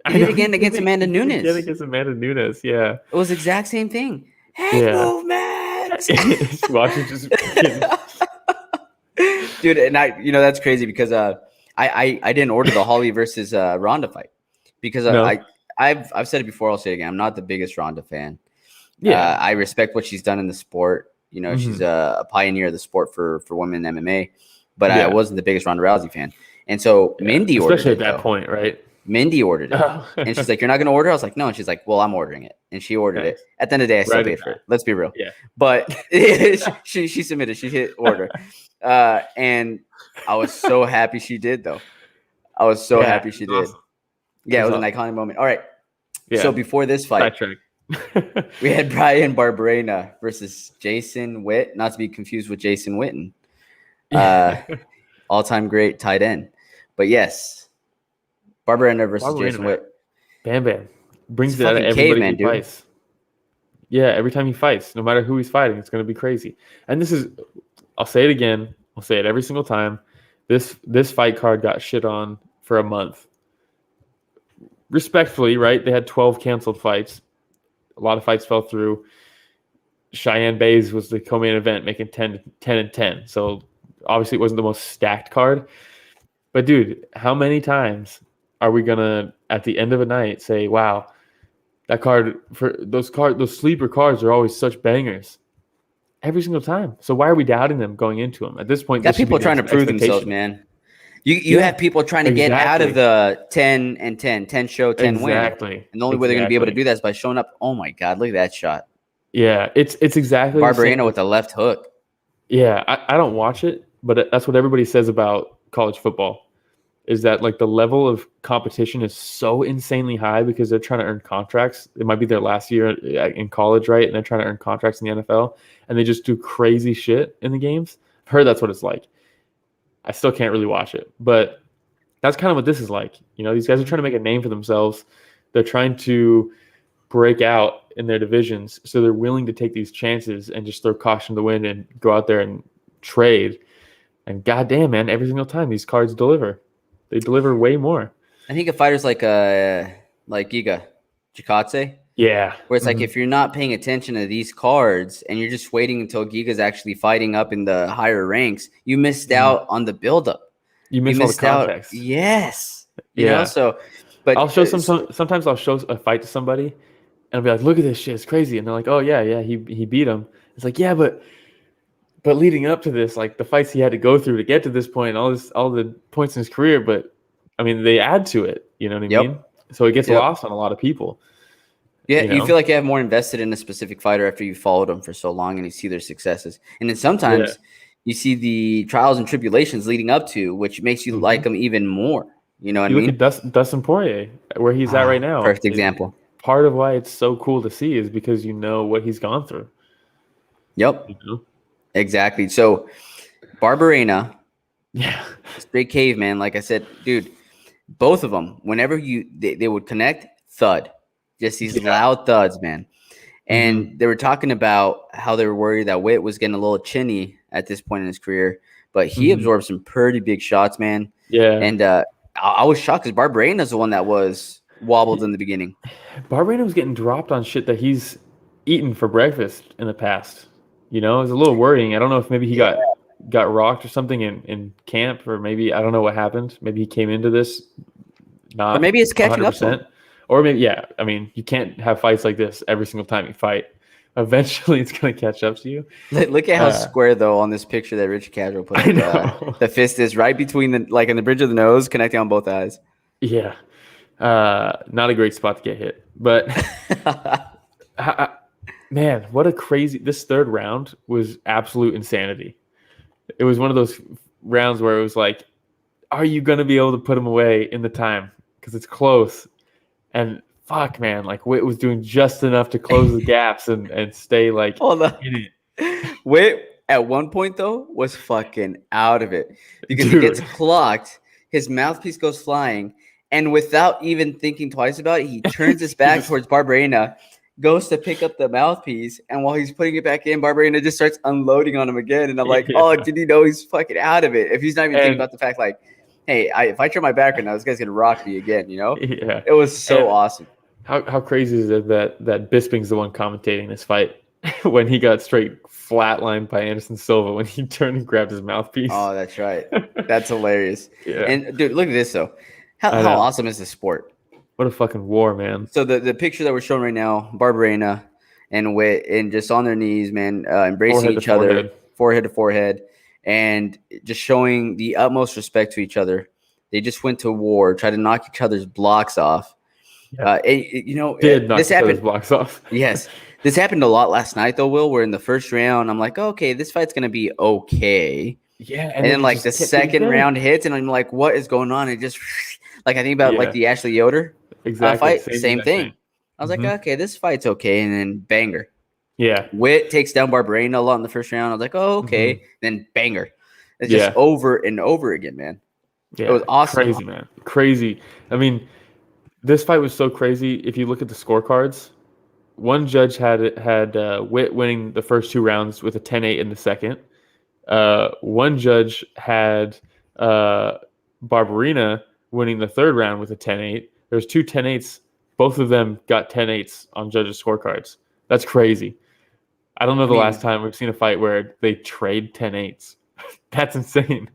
He did it again against Amanda Nunes. Yeah, against Amanda Nunes, yeah. It was the exact same thing. Head movement. Watching just dude, and that's crazy because I didn't order the Holly versus Ronda fight because I've said it before. I'll say it again. I'm not the biggest Ronda fan. Yeah, I respect what she's done in the sport. You know, she's a pioneer of the sport for women MMA. But I wasn't the biggest Ronda Rousey fan. And so Mindy ordered it. Especially at that point, right? Mindy ordered it. And she's like, "You're not going to order?" I was like, "No." And she's like, "Well, I'm ordering it." And she ordered it. At the end of the day, I still paid for it. Let's be real. Yeah. But she submitted. She hit order. And I was so happy she did, though. I was so happy she did. Awesome. Yeah, it was an iconic moment. All right. Yeah. So before this fight, we had Brian Barberena versus Jason Witt, not to be confused with Jason Witten, all-time great tight end. But yes, Barberena versus Jason Witt. Bam brings it out of everybody who fights. Yeah, every time he fights, no matter who he's fighting, it's going to be crazy. And this is, I'll say it again. I'll say it every single time. This fight card got shit on for a month. Respectfully, right? They had 12 canceled fights. A lot of fights fell through. Cheyenne Bays was the co-main event, making 10-10. So obviously it wasn't the most stacked card. But dude, how many times are we gonna at the end of a night say, "Wow, that card for those sleeper cards are always such bangers"? Every single time. So why are we doubting them going into them? At this point, got people trying to prove themselves, man. You have people trying to get out of the 10 and 10 show, 10 win. Exactly. And the only way they're going to be able to do that is by showing up. Oh my God, look at that shot. Yeah, it's exactly Barberena with the left hook. Yeah, I don't watch it, but that's what everybody says about college football, is that like the level of competition is so insanely high because they're trying to earn contracts. It might be their last year in college, right? And they're trying to earn contracts in the NFL, and they just do crazy shit in the games. I've heard that's what it's like. I still can't really watch it, but that's kind of what this is like. You know, these guys are trying to make a name for themselves. They're trying to break out in their divisions, so they're willing to take these chances and just throw caution to the wind and go out there and trade. And goddamn, man, every single time these cards deliver. They deliver way more. I think of fighters like Giga Chikadze. Yeah. Where it's like, if you're not paying attention to these cards and you're just waiting until Giga's actually fighting up in the higher ranks, you missed out on the buildup. You missed all the context. Yes. You know, so but I'll show sometimes I'll show a fight to somebody and I'll be like, look at this shit, it's crazy. And they're like, oh yeah, he beat him. It's like, yeah, but leading up to this, like the fights he had to go through to get to this point, all the points in his career, but I mean they add to it, you know what I mean? So it gets lost on a lot of people. Yeah, you feel like you have more invested in a specific fighter after you followed them for so long and you see their successes. And then sometimes you see the trials and tribulations leading up to, which makes you like them even more. You know what I mean? Look at Dustin Poirier, where he's at right now. Perfect example. Part of why it's so cool to see is because you know what he's gone through. Yep. You know? Exactly. So Barberena, straight caveman, like I said, dude, both of them, whenever they would connect, thud. Just these loud thuds, man. And they were talking about how they were worried that Witt was getting a little chinny at this point in his career, but he absorbed some pretty big shots, man. Yeah. And I was shocked because Barberena's the one that was wobbled in the beginning. Barberena was getting dropped on shit that he's eaten for breakfast in the past. You know, it was a little worrying. I don't know if maybe he got rocked or something in camp, or maybe I don't know what happened. Maybe he came into this not. Or maybe it's catching 100%. Up to him. Or maybe, I mean, you can't have fights like this every single time you fight. Eventually, it's going to catch up to you. Look at how square, though, on this picture that Richard Casual put up. The fist is right between in the bridge of the nose, connecting on both eyes. Yeah. Not a great spot to get hit. But, man, what a crazy – this third round was absolute insanity. It was one of those rounds where it was like, are you going to be able to put him away in the time? Because it's close. And fuck, man, like Witt was doing just enough to close the gaps and stay like in it. Witt at one point though was fucking out of it because he gets clocked, his mouthpiece goes flying, and without even thinking twice about it, he turns his back towards Barberena, goes to pick up the mouthpiece, and while he's putting it back in, Barberena just starts unloading on him again. And I'm like, oh, did he know he's fucking out of it? If he's not even thinking about the fact like, hey, if I turn my back right now, this guy's gonna rock me again, you know? Yeah. It was so awesome. How crazy is it that Bisping's the one commentating this fight when he got straight flatlined by Anderson Silva when he turned and grabbed his mouthpiece? Oh, that's right. That's hilarious. Yeah. And dude, look at this though. How awesome is this sport? What a fucking war, man. So the picture that we're showing right now, Barberena and Witt, and just on their knees, man, embracing each other, forehead to forehead. And just showing the utmost respect to each other. They just went to war, tried to knock each other's blocks off. Yeah. Knock each other's blocks off. Yes. This happened a lot last night, though, Will, where in the first round, I'm like, okay, this fight's going to be okay. Yeah. And then, like, the second round hits, and I'm like, what is going on? It just, like, I think about, like, the Ashley Yoder fight. Same thing. I was like, okay, this fight's okay. And then banger. Yeah. Witt takes down Barberena a lot in the first round. I was like, oh, okay. Then banger. It's just over and over again, man. Yeah. It was awesome. Crazy, man. Crazy. I mean, this fight was so crazy. If you look at the scorecards, one judge had Witt winning the first two rounds with a 10-8 in the second. One judge had Barberena winning the third round with a 10-8. There's two 10-8s. Both of them got 10-8s on judges' scorecards. That's crazy. I don't know the last time we've seen a fight where they trade 10-8s. That's insane.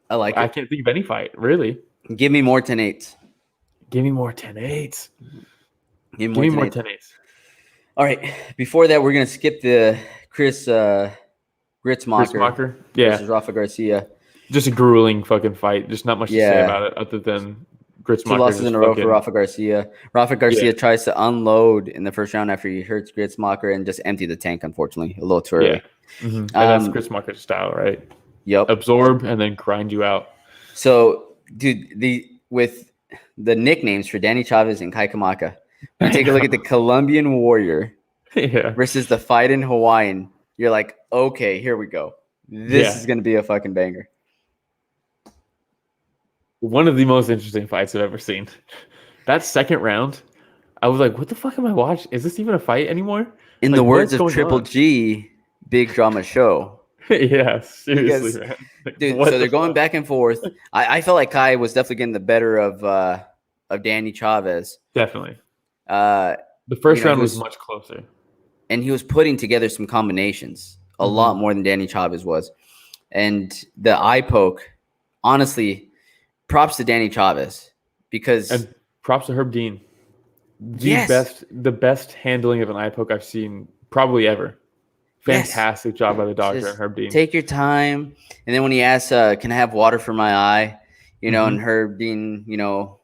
I can't think of any fight, really. Give me more 10-8s. Give me more 10-8s. Give me more 10-8s. All right. Before that, we're going to skip the Chris Gritzmacher versus Rafa Garcia. Just a grueling fucking fight. Just not much to say about it other than Gritzmacher. 2 losses in a row for Rafa Garcia. Rafa Garcia tries to unload in the first round after he hurts Gritzmacher and just empty the tank, unfortunately. A little too early. Yeah. And that's Gritzmacher's style, right? Yep. Absorb and then grind you out. So, dude, with the nicknames for Danny Chavez and Kai Kamaka, you take a look at the Colombian Warrior versus the fight in Hawaiian. You're like, okay, here we go. This is going to be a fucking banger. One of the most interesting fights I've ever seen. That second round, I was like, what the fuck am I watching? Is this even a fight anymore? In the words of Triple G, big drama show. Yeah, seriously, man. Dude, so they're going back and forth. I felt like Kai was definitely getting the better of Danny Chavez. Definitely. The first round was much closer. And he was putting together some combinations a lot more than Danny Chavez was. And the eye poke, honestly, props to Danny Chavez. because And props to Herb Dean. yes, The best handling of an eye poke I've seen probably ever. Fantastic job by the doctor and just Herb Dean. take your time. And then when he asks, "Can I have water for my eye?" You know, Mhm. and Herb Dean, you know,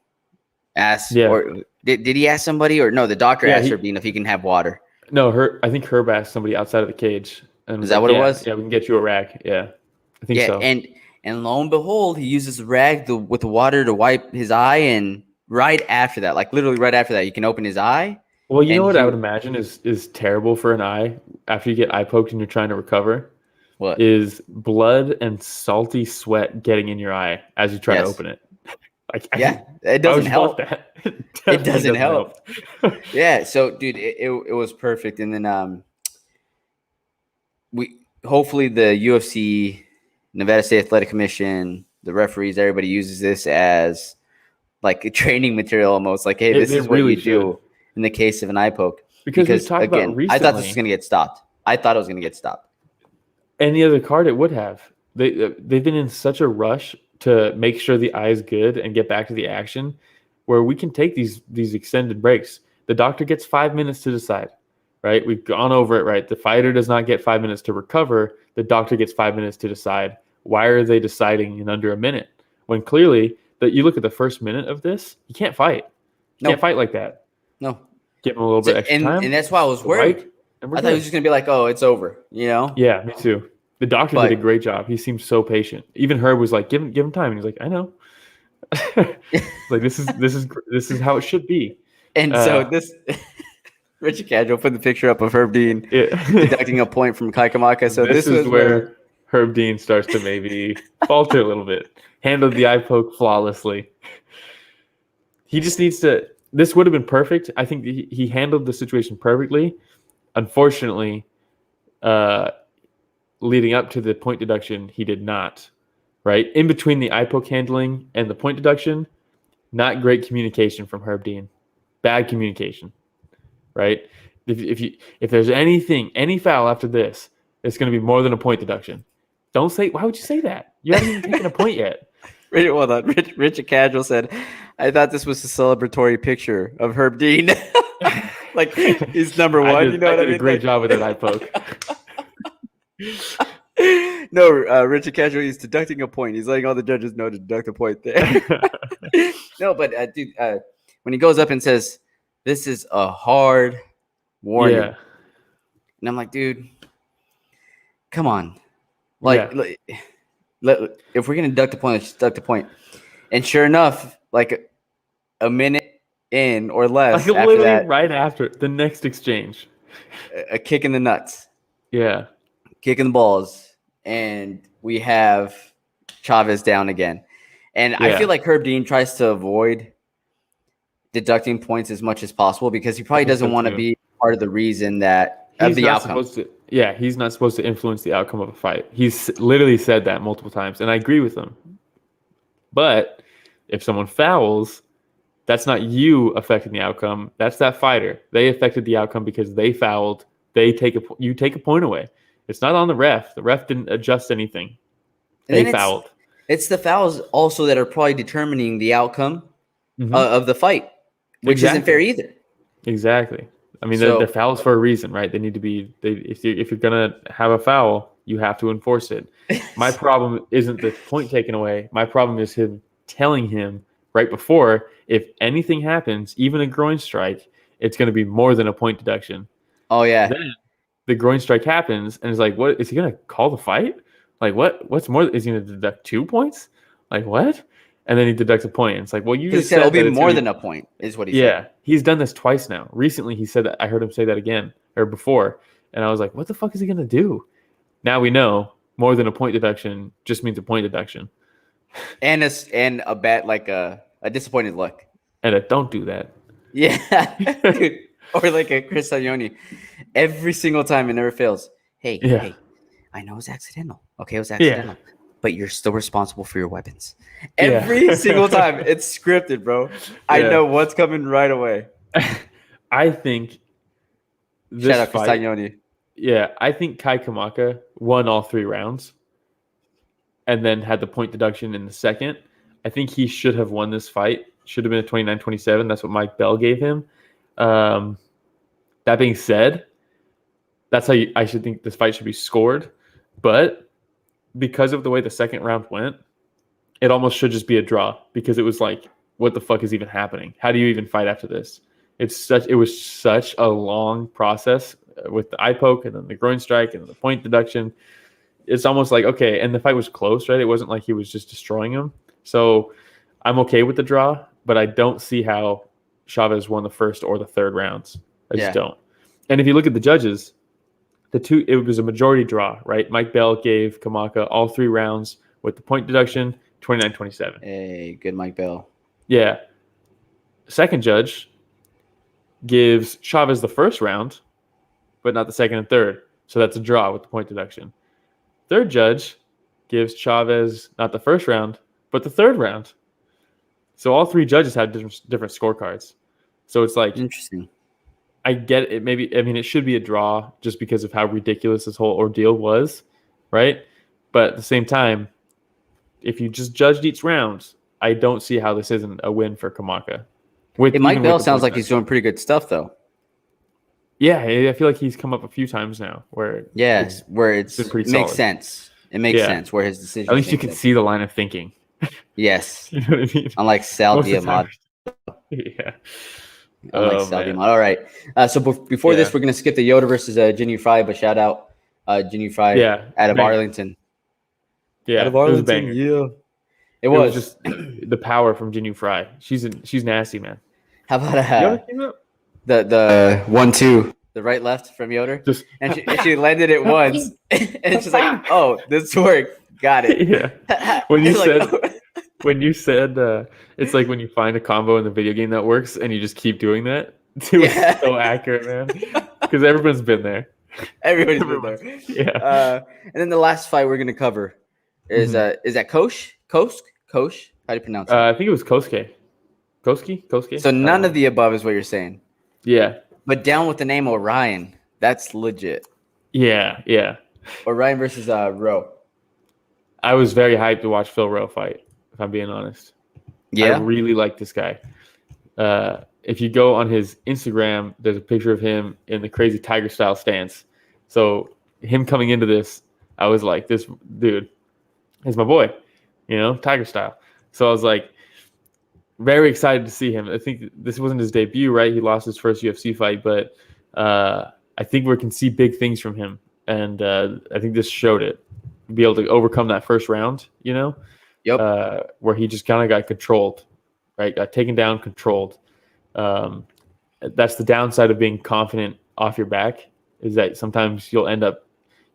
asked, Yeah. or did he ask somebody, or no? The doctor Yeah, asked Herb Dean if he can have water. No, I think Herb asked somebody outside of the cage and Is was that like, what it yeah, was? yeah, we can get you a rag. Yeah, I think Yeah, so. and lo and behold, he uses the rag with the water to wipe his eye, and right after that, like literally right after that, you can open his eye. Well, you know And what I would imagine is terrible for an eye after you get eye poked and you're trying to recover what? is blood and salty sweat getting in your eye as you try to Yes. open it. Like, Yeah, it why would doesn't you help. want that? It Definitely doesn't help. help. Yeah, so dude, it was perfect. And then we hopefully the UFC, Nevada State Athletic Commission, the referees, everybody uses this as like a training material almost. Like, hey, this They is what really you do in the case of an eye poke. Because we've talked about again, I thought this was recently, going to get stopped. I thought it was going to get stopped. any other card it would have. They've been in such a rush to make sure the eye is good and get back to the action, where we can take these extended breaks. The doctor gets 5 minutes to decide, right? We've gone over it, right? The fighter does not get 5 minutes to recover. The doctor gets 5 minutes to decide. Why are they deciding in under a minute? When clearly that you look at the first minute of this, you can't fight. You can't fight like that. No. Give him a little bit extra time. And that's why I was worried. And I thought he was just going to be like, oh, it's over, you know? Yeah, me too. The doctor did a great job. He seemed so patient. Even Herb was like, give him time. And he's like, I know. Like this is how it should be. And so this Richard Casual put the picture up of Herb Dean deducting a point from Kai Kamaka. So this is where Herb Dean starts to maybe falter a little bit. Handled the eye poke flawlessly. He just needs to. This would have been perfect. I think he handled the situation perfectly. Unfortunately, leading up to the point deduction, he did not. Right in between the eye poke handling and the point deduction, not great communication from Herb Dean. Bad communication. Right. If there's any foul after this, it's going to be more than a point deduction. Don't say. Why would you say that? You haven't even taken a point yet. Hold on. Richard Casual said, "I thought this was a celebratory picture of Herb Dean. Like he's number one. You know what I mean? A great job with that eye poke." No, Richard Casual is deducting a point. He's letting all the judges know to deduct a point there. No, but dude, when he goes up and says, "This is a hard warning," and I'm like, dude, come on. Like, if we're gonna deduct a point, let's just deduct a point. And sure enough, like a minute in or less, like after that, right after the next exchange, a kick in the nuts. Yeah. Kick in the balls, and we have Chavez down again. And I feel like Herb Dean tries to avoid deducting points as much as possible because he probably doesn't want to be part of the reason that of the outcome. He's not supposed to influence the outcome of a fight. He's literally said that multiple times, and I agree with him. But if someone fouls, that's not you affecting the outcome. That's that fighter. They affected the outcome because they fouled. You take a point away. It's not on the ref. The ref didn't adjust anything. They fouled. It's the fouls also that are probably determining the outcome of the fight, which isn't fair either. Exactly. I mean, the fouls for a reason, right? They need to be. If you're gonna have a foul, you have to enforce it. My problem isn't the point taken away. My problem is him telling him right before, if anything happens, even a groin strike, it's going to be more than a point deduction. Oh yeah. Then the groin strike happens, and it's like, what is he going to call the fight? Like, what's more? Is he going to deduct 2 points? Like what? And then he deducts a point. And it's like, well, you just said it'll be more than a point, is what he said. Yeah, he's done this twice now. Recently, he said that. I heard him say that again or before, and I was like, what the fuck is he going to do? Now we know more than a point deduction just means a point deduction, and a bad, like a disappointed look, and a don't do that. Yeah, dude. Or like a Chris Saglioni. Every single time, it never fails. Hey, I know it was accidental. Okay, it was accidental. Yeah. But you're still responsible for your weapons. Every single time. It's scripted, bro. I know what's coming right away. I think this Shout out Chris Saglioni. Yeah, I think Kai Kamaka won all 3 rounds and then had the point deduction in the second. I think he should have won this fight should have been a 29-27. That's what Mike Bell gave him. That being said, that's how I should think this fight should be scored. But because of the way the second round went, it almost should just be a draw because it was like, what the fuck is even happening? How do you even fight after this? It was such a long process with the eye poke and then the groin strike and then the point deduction. It's almost like, okay, and the fight was close, right? It wasn't like he was just destroying him. So I'm okay with the draw, but I don't see how Chavez won the first or the third rounds. I just don't. And if you look at the judges, it was a majority draw, right? Mike Bell gave Kamaka all 3 rounds with the point deduction, 29-27. Hey, good Mike Bell. Yeah. Second judge gives Chavez the first round, but not the second and third. So that's a draw with the point deduction. Third judge gives Chavez not the first round, but the third round. So all 3 judges had different scorecards. So it's like, interesting. I get it. It should be a draw just because of how ridiculous this whole ordeal was, right? But at the same time, if you just judged each round, I don't see how this isn't a win for Kamaka. Mike Bell sounds like he's doing pretty good stuff, though. Yeah, I feel like he's come up a few times now where it makes sense. It makes sense where his decision. At least you can see the line of thinking. Yes. You know what I mean? Unlike Sal Diamond. Yeah. Unlike Sal Diamond. All right. So before this, we're going to skip the Yoda versus Jinyu Fry, but shout out Jinyu Fry out of Arlington. Yeah. Out of Arlington. It was just the power from Jinyu Fry. She's nasty, man. How about the 1-2, the right left from Yoder? And she landed it once, and she's like, "Oh, this worked. Got it." Yeah. When you said it's like when you find a combo in the video game that works, and you just keep doing that. It was so accurate, man. Because everyone's been there. Everybody's been there. Yeah. And then the last fight we're gonna cover is that Kosh? How do you pronounce it? I think it was Kosuke. Kosuke. So none of the above is what you're saying. Yeah. But down with the name Orion. That's legit. Yeah. Orion versus Rowe. I was very hyped to watch Phil Rowe fight, if I'm being honest. Yeah. I really like this guy. If you go on his Instagram, there's a picture of him in the crazy tiger style stance. So him coming into this, I was like, this dude is my boy, tiger style. So I was like, very excited to see him. I think this wasn't his debut, right? He lost his first UFC fight, but I think we can see big things from him. And I think this showed it. Be able to overcome that first round, Yep. Where he just kind of got controlled, right? Got taken down, controlled. That's the downside of being confident off your back, is that sometimes you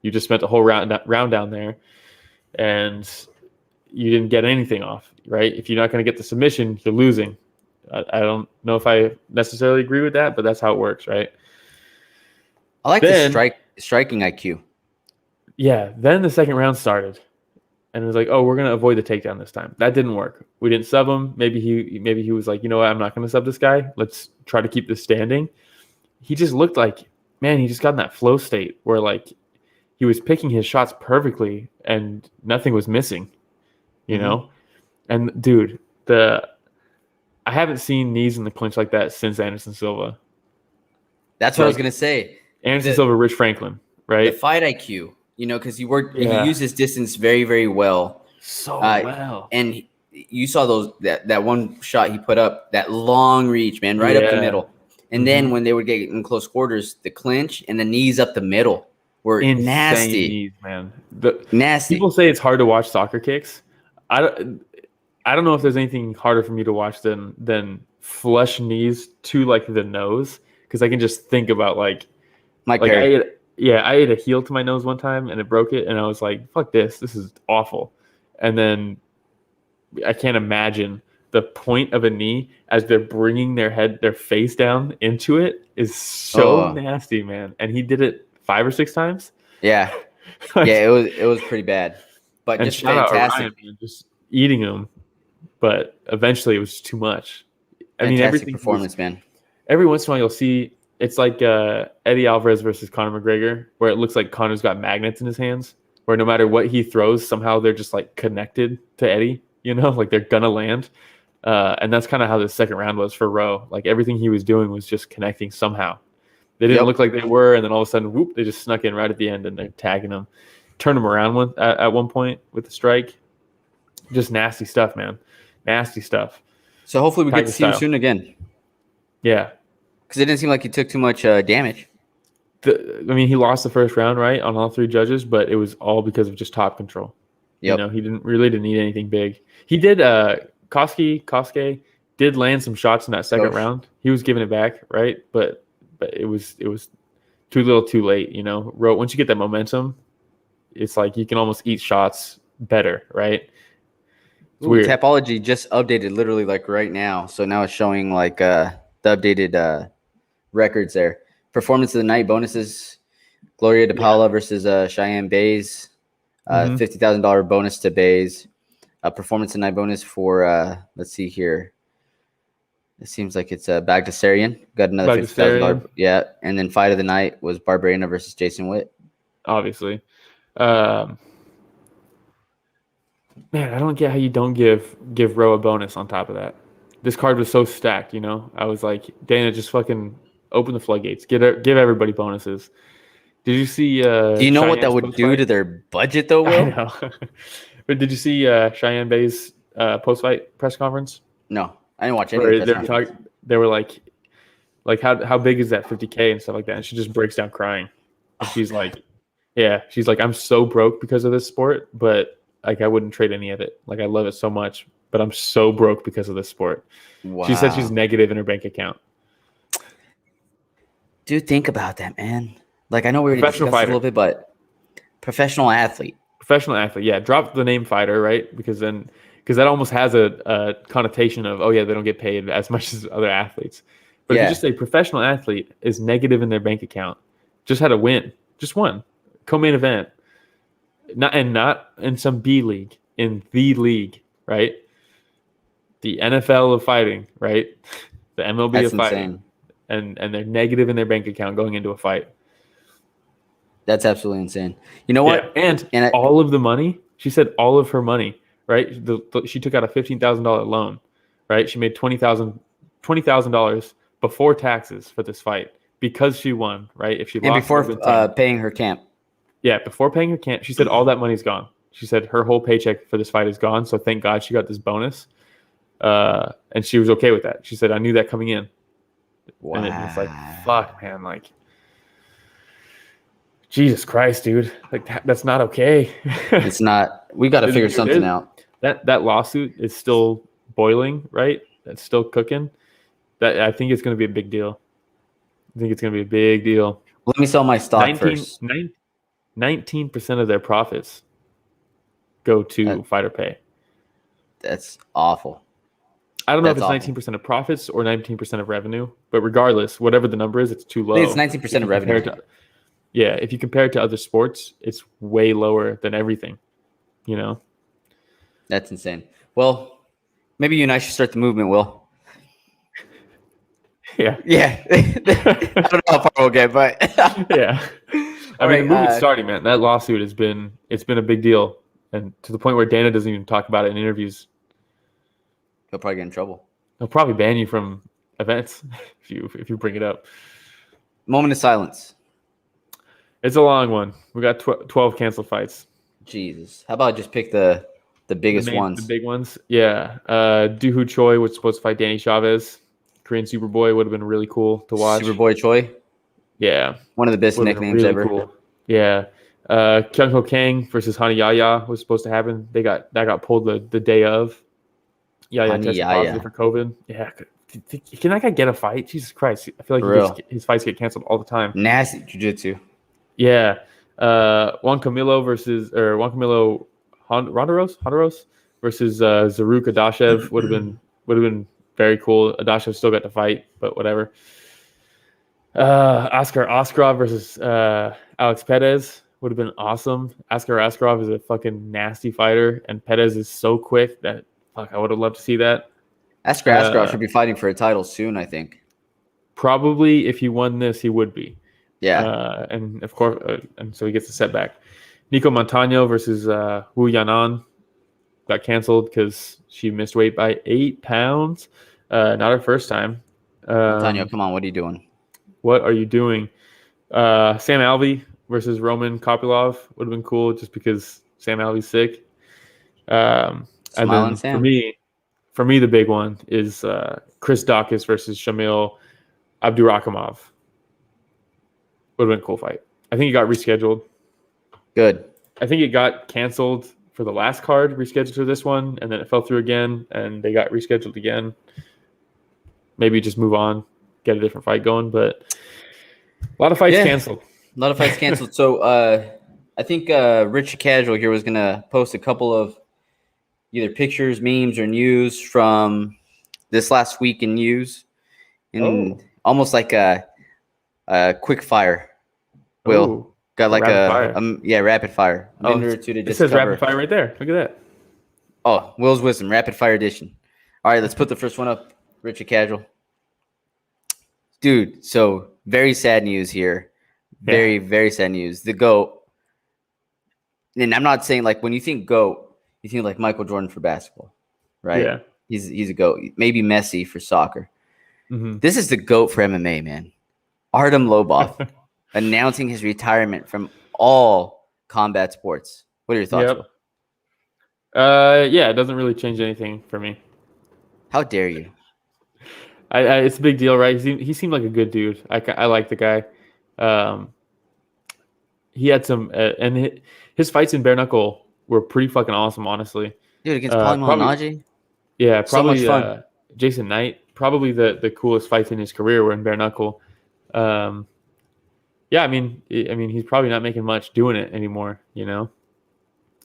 just spent the whole round down there and you didn't get anything off, right? If you're not going to get the submission, you're losing. I don't know if I necessarily agree with that, but that's how it works, right? I like the striking IQ. Yeah. Then the second round started, and it was like, oh, we're going to avoid the takedown this time. That didn't work. We didn't sub him. Maybe he was like, you know what? I'm not going to sub this guy. Let's try to keep this standing. He just looked like, man, he just got in that flow state where like he was picking his shots perfectly and nothing was missing, you know? And dude, I haven't seen knees in the clinch like that since Anderson Silva. That's what I was going to say. Anderson Silva, Rich Franklin, right? The fight IQ, because he used his distance very, very well. So well. And you saw that one shot he put up, that long reach, man, right up the middle. And then when they would get in close quarters, the clinch and the knees up the middle were insane nasty. Knees, man. Nasty. People say it's hard to watch soccer kicks. I don't know if there's anything harder for me to watch than flush knees to like the nose, because I can just think about like I ate a heel to my nose one time and it broke it, and I was like, fuck this is awful. And then I can't imagine the point of a knee as they're bringing their face down into it is so nasty, man. And he did it 5 or 6 times. Yeah. It was pretty bad, but and just fantastic. Ryan, man, just eating him, but eventually it was too much. Fantastic performance, man. Every once in a while you'll see it's like Eddie Alvarez versus Conor McGregor, where it looks like Conor's got magnets in his hands, where no matter what he throws, somehow they're just like connected to Eddie, like they're gonna land. And that's kind of how the second round was for Rowe. Like everything he was doing was just connecting somehow. They didn't look like they were, and then all of a sudden, whoop, they just snuck in right at the end, and they're tagging him. Turned him around at one point with the strike. Just nasty stuff, man. Nasty stuff. So hopefully we get to see him soon again. Yeah. Because it didn't seem like he took too much damage. He lost the first round, right, on all three judges, but it was all because of just top control. Yep. He didn't need anything big. He did Koske did land some shots in that second round. He was giving it back, right? But it was too little too late, Once you get that momentum, it's like you can almost eat shots better, right? It's weird. Tapology just updated literally like right now. So now it's showing like the updated records there. Performance of the night bonuses: Gloria DePaula versus Cheyenne Bays. $50,000 bonus to Bays. Performance of the night bonus for let's see here. It seems like it's Bagdasarian. Got another $50,000. Yeah, and then fight of the night was Barberena versus Jason Witt. Obviously, man, I don't get how you don't give Rowe a bonus on top of that. This card was so stacked, I was like, Dana, just fucking open the floodgates. Give everybody bonuses. Did you see? Do you know Cheyenne's what that would do to their budget, though, Will? I know. But did you see Cheyenne Bay's post-fight press conference? No, I didn't watch any of that. They were like how big is that 50K and stuff like that, and she just breaks down crying. And she's like, I'm so broke because of this sport, but like I wouldn't trade any of it. Like I love it so much, but I'm so broke because of this sport. Wow. She said she's negative in her bank account. Dude, think about that, man. Like I know we already discussed a little bit, but professional athlete, yeah. Drop the name fighter, right? Because that almost has a connotation of they don't get paid as much as other athletes. But if you just say professional athlete is negative in their bank account, just had a win, just won, co-main event, not in some B league, in the league, right? The NFL of fighting, right? The MLB of fighting, and they're negative in their bank account going into a fight. That's absolutely insane. You know what? Yeah. And all of the money, she said all of her money, right? She took out a $15,000 loan, right? She made $20,000 before taxes for this fight because she won, right? If she lost, before paying her camp. Yeah, before paying her camp, she said all that money's gone. She said her whole paycheck for this fight is gone. So thank God she got this bonus, and she was okay with that. She said, "I knew that coming in." Wow. And it's like, fuck, man, like. Jesus Christ, dude! Like that's not okay. It's not. We got to figure something out. That lawsuit is still boiling, right? That's still cooking. I think it's going to be a big deal. Let me sell my stock first. 19% of their profits go to fighter pay. That's awful. I don't know if it's 19% of profits or 19% of revenue, but regardless, whatever the number is, it's too low. I think it's 19% of revenue. Yeah, if you compare it to other sports, it's way lower than everything, That's insane. Well, maybe you and I should start the movement, Will. Yeah. Yeah. I don't know how far we'll get, but yeah. The movement's starting, man. That lawsuit it's been a big deal, and to the point where Dana doesn't even talk about it in interviews. He'll probably get in trouble. He'll probably ban you from events if you bring it up. Moment of silence. It's a long one. We got 12 canceled fights. Jesus. How about just pick the biggest ones? The big ones? Yeah. Dooho Choi was supposed to fight Danny Chavez. Korean Superboy would have been really cool to watch. Superboy Choi? Yeah. One of the best nicknames really ever. Cool. Yeah. Kyung Ho Kang versus Hani Yaya was supposed to happen. That got pulled the day of. Yaya tested positive for COVID. Yeah. Can that guy get a fight? Jesus Christ. I feel like his fights get canceled all the time. Nasty jiu-jitsu. Yeah. Juan Camilo Honduros versus Zaruk Adashev would have been very cool. Adashev still got to fight, but whatever. Askar Askarov versus Alex Perez would have been awesome. Askar Askarov is a fucking nasty fighter, and Perez is so quick that I would have loved to see that. Askar Askarov should be fighting for a title soon, I think. Probably if he won this, he would be. Yeah. And of course, and so he gets a setback. Nico Montano versus Wu Yanan. got canceled because she missed weight by 8 pounds. Not her first time. Antonio, come on, what are you doing? What are you doing? Sam Alvey versus Roman Kopylov would have been cool just because Sam Alvey's sick. And Smiling then Sam. for me, the big one is Chris Daukaus versus Shamil Abdurakhimov. Would have been a cool fight. I think it got rescheduled. Good. I think it got canceled for the last card, rescheduled to this one, and then it fell through again, and they got rescheduled again. Maybe just move on, get a different fight going, but a lot of fights canceled. A lot of fights canceled. So I think Richard Casual here was going to post a couple of either pictures, memes, or news from this last week in news. And almost like a quick fire. Will. Ooh. Got like rapid fire. It says rapid fire right there. Look at that. Oh, Will's Wisdom, rapid fire edition. All right, let's put the first one up. Richard Casual. Dude, so very sad news here. Very, very sad news. The GOAT. And I'm not saying like when you think GOAT, you think like Michael Jordan for basketball, right? Yeah. He's a GOAT. Maybe Messi for soccer. Mm-hmm. This is the GOAT for MMA, man. Artem Lobov announcing his retirement from all combat sports. What are your thoughts? Yeah, it doesn't really change anything for me. How dare you? It's a big deal, right? He seemed like a good dude. I like the guy. He had some, and his fights in bare knuckle were pretty fucking awesome, honestly. Dude, against Paulie Malignaggi? Yeah, probably so much fun. Jason Knight. Probably the coolest fights in his career were in bare knuckle. Yeah, I mean, he's probably not making much doing it anymore, you know.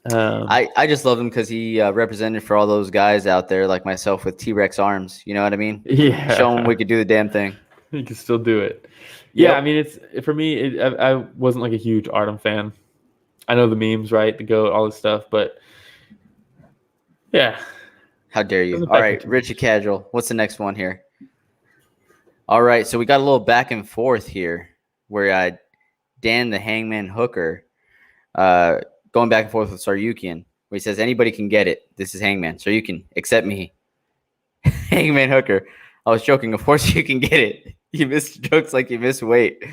I just love him because he represented for all those guys out there like myself with T-Rex arms. You know what I mean? Yeah. Show him we could do the damn thing. He can still do it. Yeah, I mean, it's for me. I wasn't like a huge Artem fan. I know the memes, right? The GOAT, all this stuff, but yeah. How dare you? All right, Richard Casual. What's the next one here? All right, so we got a little back and forth here where Dan the Hangman Hooker going back and forth with Saryukian, where he says anybody can get it. This is Hangman. Saryukian, accept me. Hangman Hooker. I was joking. Of course you can get it. You missed jokes like you miss weight.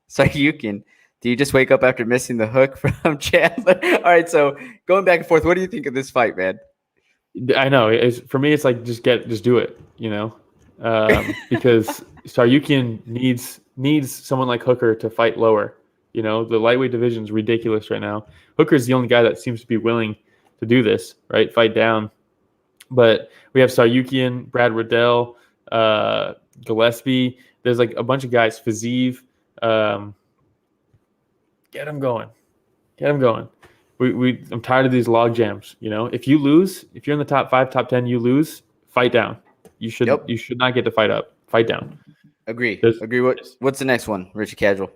Saryukian. Do you just wake up after missing the hook from Chandler? All right, so going back and forth, what do you think of this fight, man? I know. For me, it's like just do it, you know, because Saryukian needs someone like Hooker to fight lower. You know, the lightweight division is ridiculous right now. Hooker's the only guy that seems to be willing to do this, right? Fight down. But we have Saryukian, Brad Riddell, Gillespie. There's like a bunch of guys. Fazeev. Get him going. I'm tired of these log jams. You know, if you lose, if you're in the top 5, top 10, you lose, fight down. You should not get to fight up. Fight down. Agree. What's the next one, Richard Casual?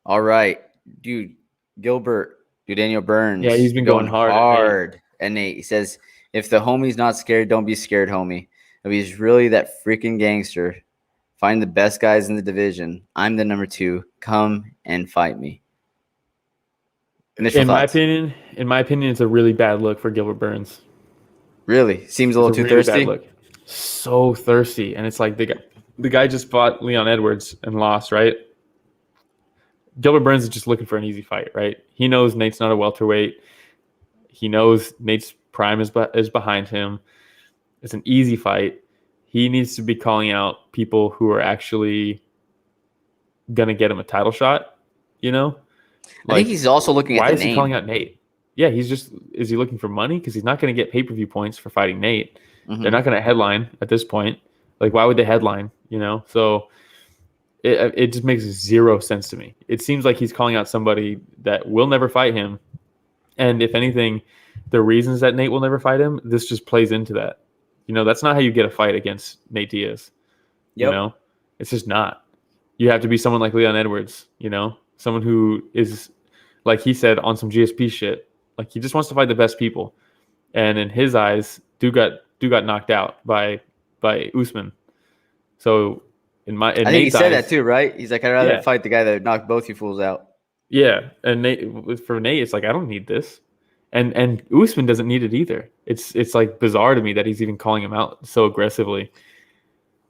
All right, dude. Gilbert, Daniel Burns. Yeah, he's been going hard. And he says, if the homie's not scared, don't be scared, homie. If he's really that freaking gangster, find the best guys in the division. I'm the number 2. Come and fight me. Initial thoughts. In my opinion, it's a really bad look for Gilbert Burns. Really? Seems a little too really thirsty? Bad look. So thirsty. And it's like the guy just fought Leon Edwards and lost, right? Gilbert Burns is just looking for an easy fight, right? He knows Nate's not a welterweight. He knows Nate's prime is behind him. It's an easy fight. He needs to be calling out people who are actually going to get him a title shot, you know? I think he's also looking at the name. Why is he calling out Nate? Yeah, is he looking for money? Because he's not going to get pay-per-view points for fighting Nate. Mm-hmm. They're not going to headline at this point. Like, why would they headline, you know? So it just makes zero sense to me. It seems like he's calling out somebody that will never fight him. And if anything, the reasons that Nate will never fight him, this just plays into that. You know, that's not how you get a fight against Nate Diaz. Yep. You know, it's just not. You have to be someone like Leon Edwards, you know, someone who is, like he said, on some GSP shit. Like, he just wants to fight the best people. And in his eyes, Duke got knocked out by Usman. So I think he said that too, right? He's like, I'd rather fight the guy that knocked both you fools out. Yeah, and for Nate, it's like, I don't need this. And Usman doesn't need it either. It's like bizarre to me that he's even calling him out so aggressively.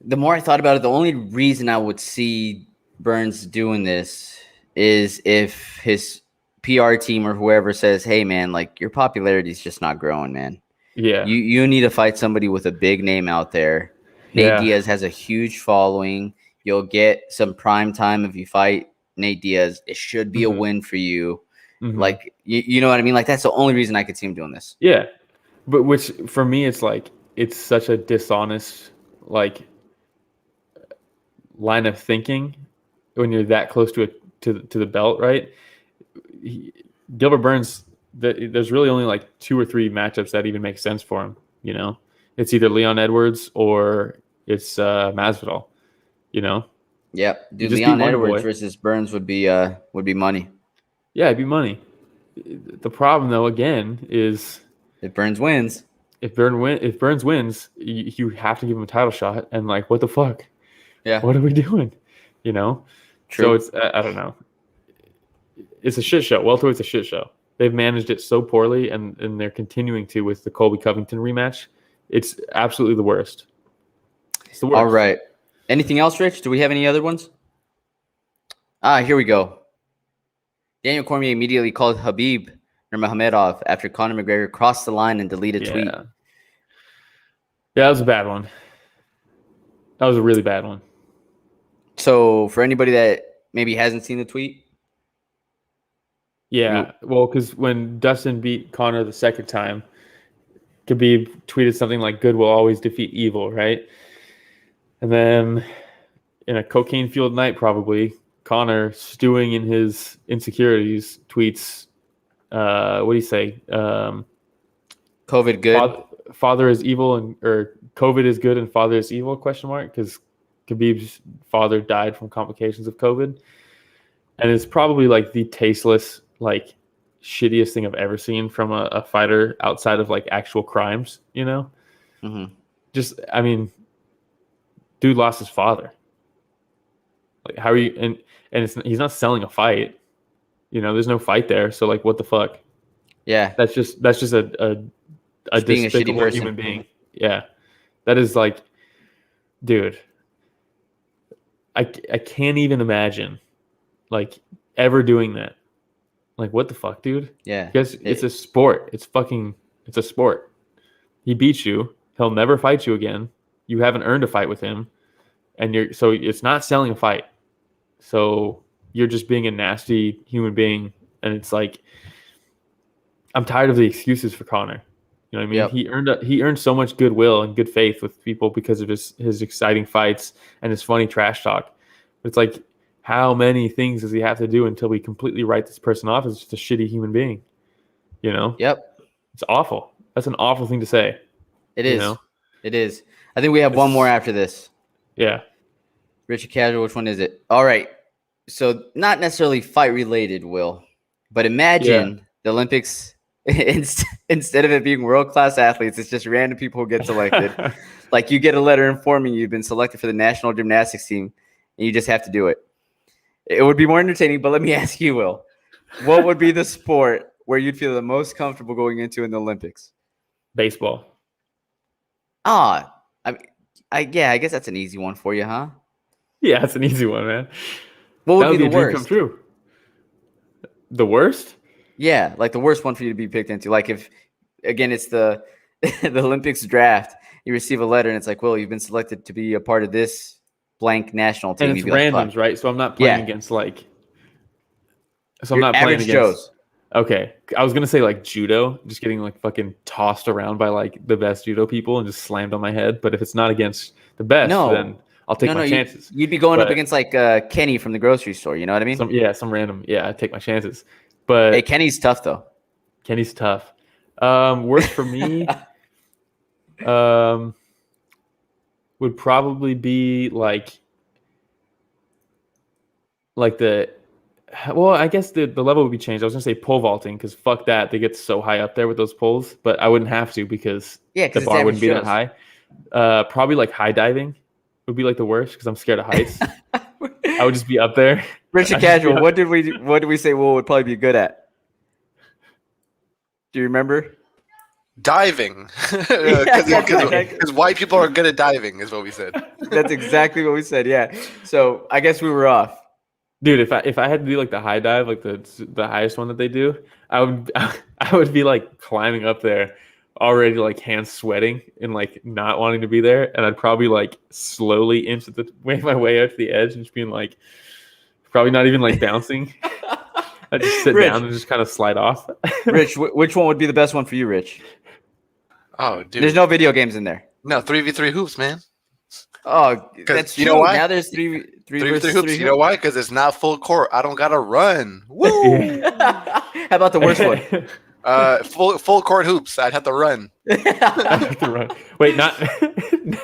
The more I thought about it, the only reason I would see Burns doing this is if his PR team or whoever says, "Hey, man, like your popularity is just not growing, man. Yeah. You need to fight somebody with a big name out there. Nate Diaz has a huge following. You'll get some prime time if you fight Nate Diaz. It should be a win for you." Like, you know what I mean? Like, that's the only reason I could see him doing this. Yeah. But which for me, it's like, it's such a dishonest, like, line of thinking when you're that close to the belt, right? Gilbert Burns, there's really only like 2 or 3 matchups that even make sense for him. You know, it's either Leon Edwards or it's Masvidal. You know, Yep, dude. Leon Edwards versus Burns would be money. Yeah, it'd be money. The problem, though, again, is if Burns wins. If Burns wins, you have to give him a title shot. And like, what the fuck? Yeah, what are we doing? You know. True. So it's I don't know. It's a shit show. Welterweight's a shit show. They've managed it so poorly, and they're continuing to with the Colby Covington rematch. It's absolutely the worst. It's the worst. All right. Anything else, Rich? Do we have any other ones? Here we go. Daniel Cormier immediately called Khabib Nurmagomedov after Conor McGregor crossed the line and deleted a tweet. Yeah, that was a bad one. That was a really bad one. So for anybody that maybe hasn't seen the tweet. Yeah, well, because when Dustin beat Conor the second time, Khabib tweeted something like, "Good will always defeat evil," right? And then in a cocaine-fueled night, probably, Conor, stewing in his insecurities, tweets, what do you say? COVID good. Father is evil, or COVID is good and father is evil, question mark, because Khabib's father died from complications of COVID. And it's probably like the tasteless, like shittiest thing I've ever seen from a fighter outside of like actual crimes, you know? Just, I mean, dude lost his father. Like, how are you? And he's not selling a fight. You know, there's no fight there. So like, what the fuck? Yeah, that's just a despicable human being. Yeah, that is like, dude. I can't even imagine, like, ever doing that. Like, what the fuck, dude? Yeah, because it's a sport. It's a sport. He beats you. He'll never fight you again. You haven't earned a fight with him, and so it's not selling a fight. So you're just being a nasty human being, and it's like, I'm tired of the excuses for Conor. You know what I mean? Yep. He earned so much goodwill and good faith with people because of his exciting fights and his funny trash talk. But it's like, how many things does he have to do until we completely write this person off as just a shitty human being? You know? Yep. It's awful. That's an awful thing to say. It is. Know? It is. I think we have one more after this. Yeah. Richard Casual, which one is it? All right. So not necessarily fight related, Will, but imagine the Olympics, instead of it being world-class athletes, it's just random people who get selected. Like, you get a letter informing you've been selected for the national gymnastics team, and you just have to do it. It would be more entertaining, but let me ask you, Will, what would be the sport where you'd feel the most comfortable going into in the Olympics? Baseball. I guess that's an easy one for you, huh? Yeah, it's an easy one, man. What would be the worst? Come true. The worst? Yeah, like the worst one for you to be picked into. Like, if, again, it's the Olympics draft, you receive a letter and it's like, "Will, you've been selected to be a part of this blank national team." And it's randoms, right? So I'm not playing against like. So I'm not playing against Joes. Okay, I was gonna say like judo, just getting like fucking tossed around by like the best judo people and just slammed on my head. But if it's not against the best, then I'll take my chances. You'd be going up against like Kenny from the grocery store. You know what I mean? Some random. Yeah, I take my chances. But hey, Kenny's tough though. Kenny's tough. Worst for me would probably be like the. Well, I guess the level would be changed. I was gonna say pole vaulting because fuck that, they get so high up there with those poles. But I wouldn't have to because the bar wouldn't be that high. Probably like high diving would be like the worst because I'm scared of heights. I would just be up there. Richard Casual, what did we say? Will would probably be good at? Do you remember? Diving. Because white people are good at diving, is what we said. That's exactly what we said. Yeah. So I guess we were off. Dude, if I had to do like the high dive, like the highest one that they do, I would be like climbing up there, already like hands sweating and like not wanting to be there, and I'd probably like slowly inch my way out to the edge and just being like, probably not even like bouncing. I'd just sit down and just kind of slide off. Rich, which one would be the best one for you, Rich? Oh, dude. There's no video games in there. No, 3v3 hoops, man. Oh, that's you true. know why? Now there's 3v3 hoops. You know why? Because it's not full court. I don't gotta run. Woo! How about the worst one? Full court hoops. I'd have to run. I'd have to run. Wait, not the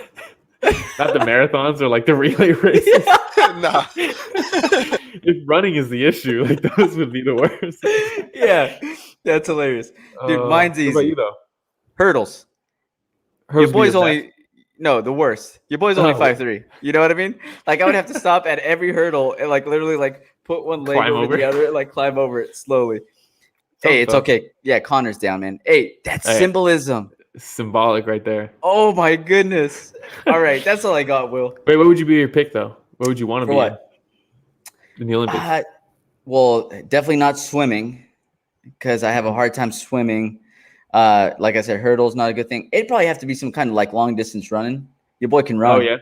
marathons or like the relay races. Nah. If running is the issue, like those would be the worst. Yeah, that's hilarious, dude. Mine's easy. What about you though? Hurdles. Your boy's only the worst. Your boy's only 5'3". You know what I mean? Like I would have to stop at every hurdle and like literally like put one leg over the other and like climb over it slowly. Hey, it's okay. Yeah, Connor's down, man. Hey, that's symbolism. Symbolic right there. Oh my goodness. All right, that's all I got, Will. Wait, what would you be your pick though? What would you want to be what? In the Olympics? Well, definitely not swimming because I have a hard time swimming. Like I said, hurdles not a good thing. It'd probably have to be some kind of like long distance running. Your boy can run. Oh yeah.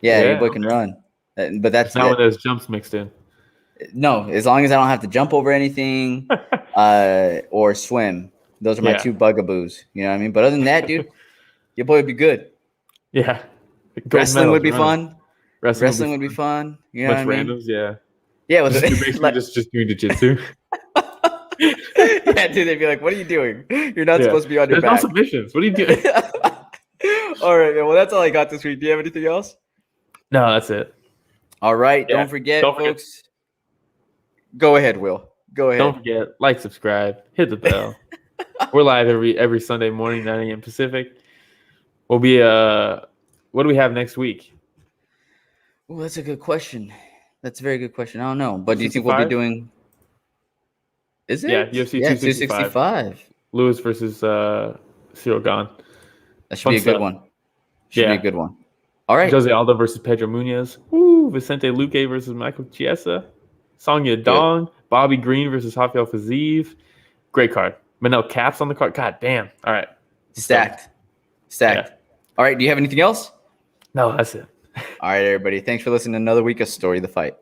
Yeah, your boy can run. But that's not when there's jumps mixed in. No, as long as I don't have to jump over anything or swim. Those are my two bugaboos. You know what I mean? But other than that, dude, your boy would be good. Yeah. Wrestling would be fun. Wrestling would be fun. You know what I mean? Randoms, yeah. Yeah, with basically just doing jiu-jitsu. Yeah, dude, they'd be like, "What are you doing? You're not supposed to be on your back." There's no submissions. What are you doing? All right, man. Well, that's all I got this week. Do you have anything else? No, that's it. All right. Don't forget, folks. Go ahead, Will. Go ahead. Don't forget, like, subscribe, hit the bell. We're live every Sunday morning, 9 a.m. Pacific. We'll be what do we have next week? Oh, that's a good question. That's a very good question. I don't know. But do you think we'll be doing Is it? Yeah, UFC 265. Lewis versus Cyril Gane. That should be a good one. Should be a good one. All right. Jose Aldo versus Pedro Munez. Woo! Vicente Luque versus Michael Chiesa. Song Dong. Bobby Green versus Rafael Fiziev. Great card. Manel Caps on the card. God damn. All right. Stacked. Yeah. All right. Do you have anything else? No, that's it. All right, everybody. Thanks for listening to another week of Story of the Fight.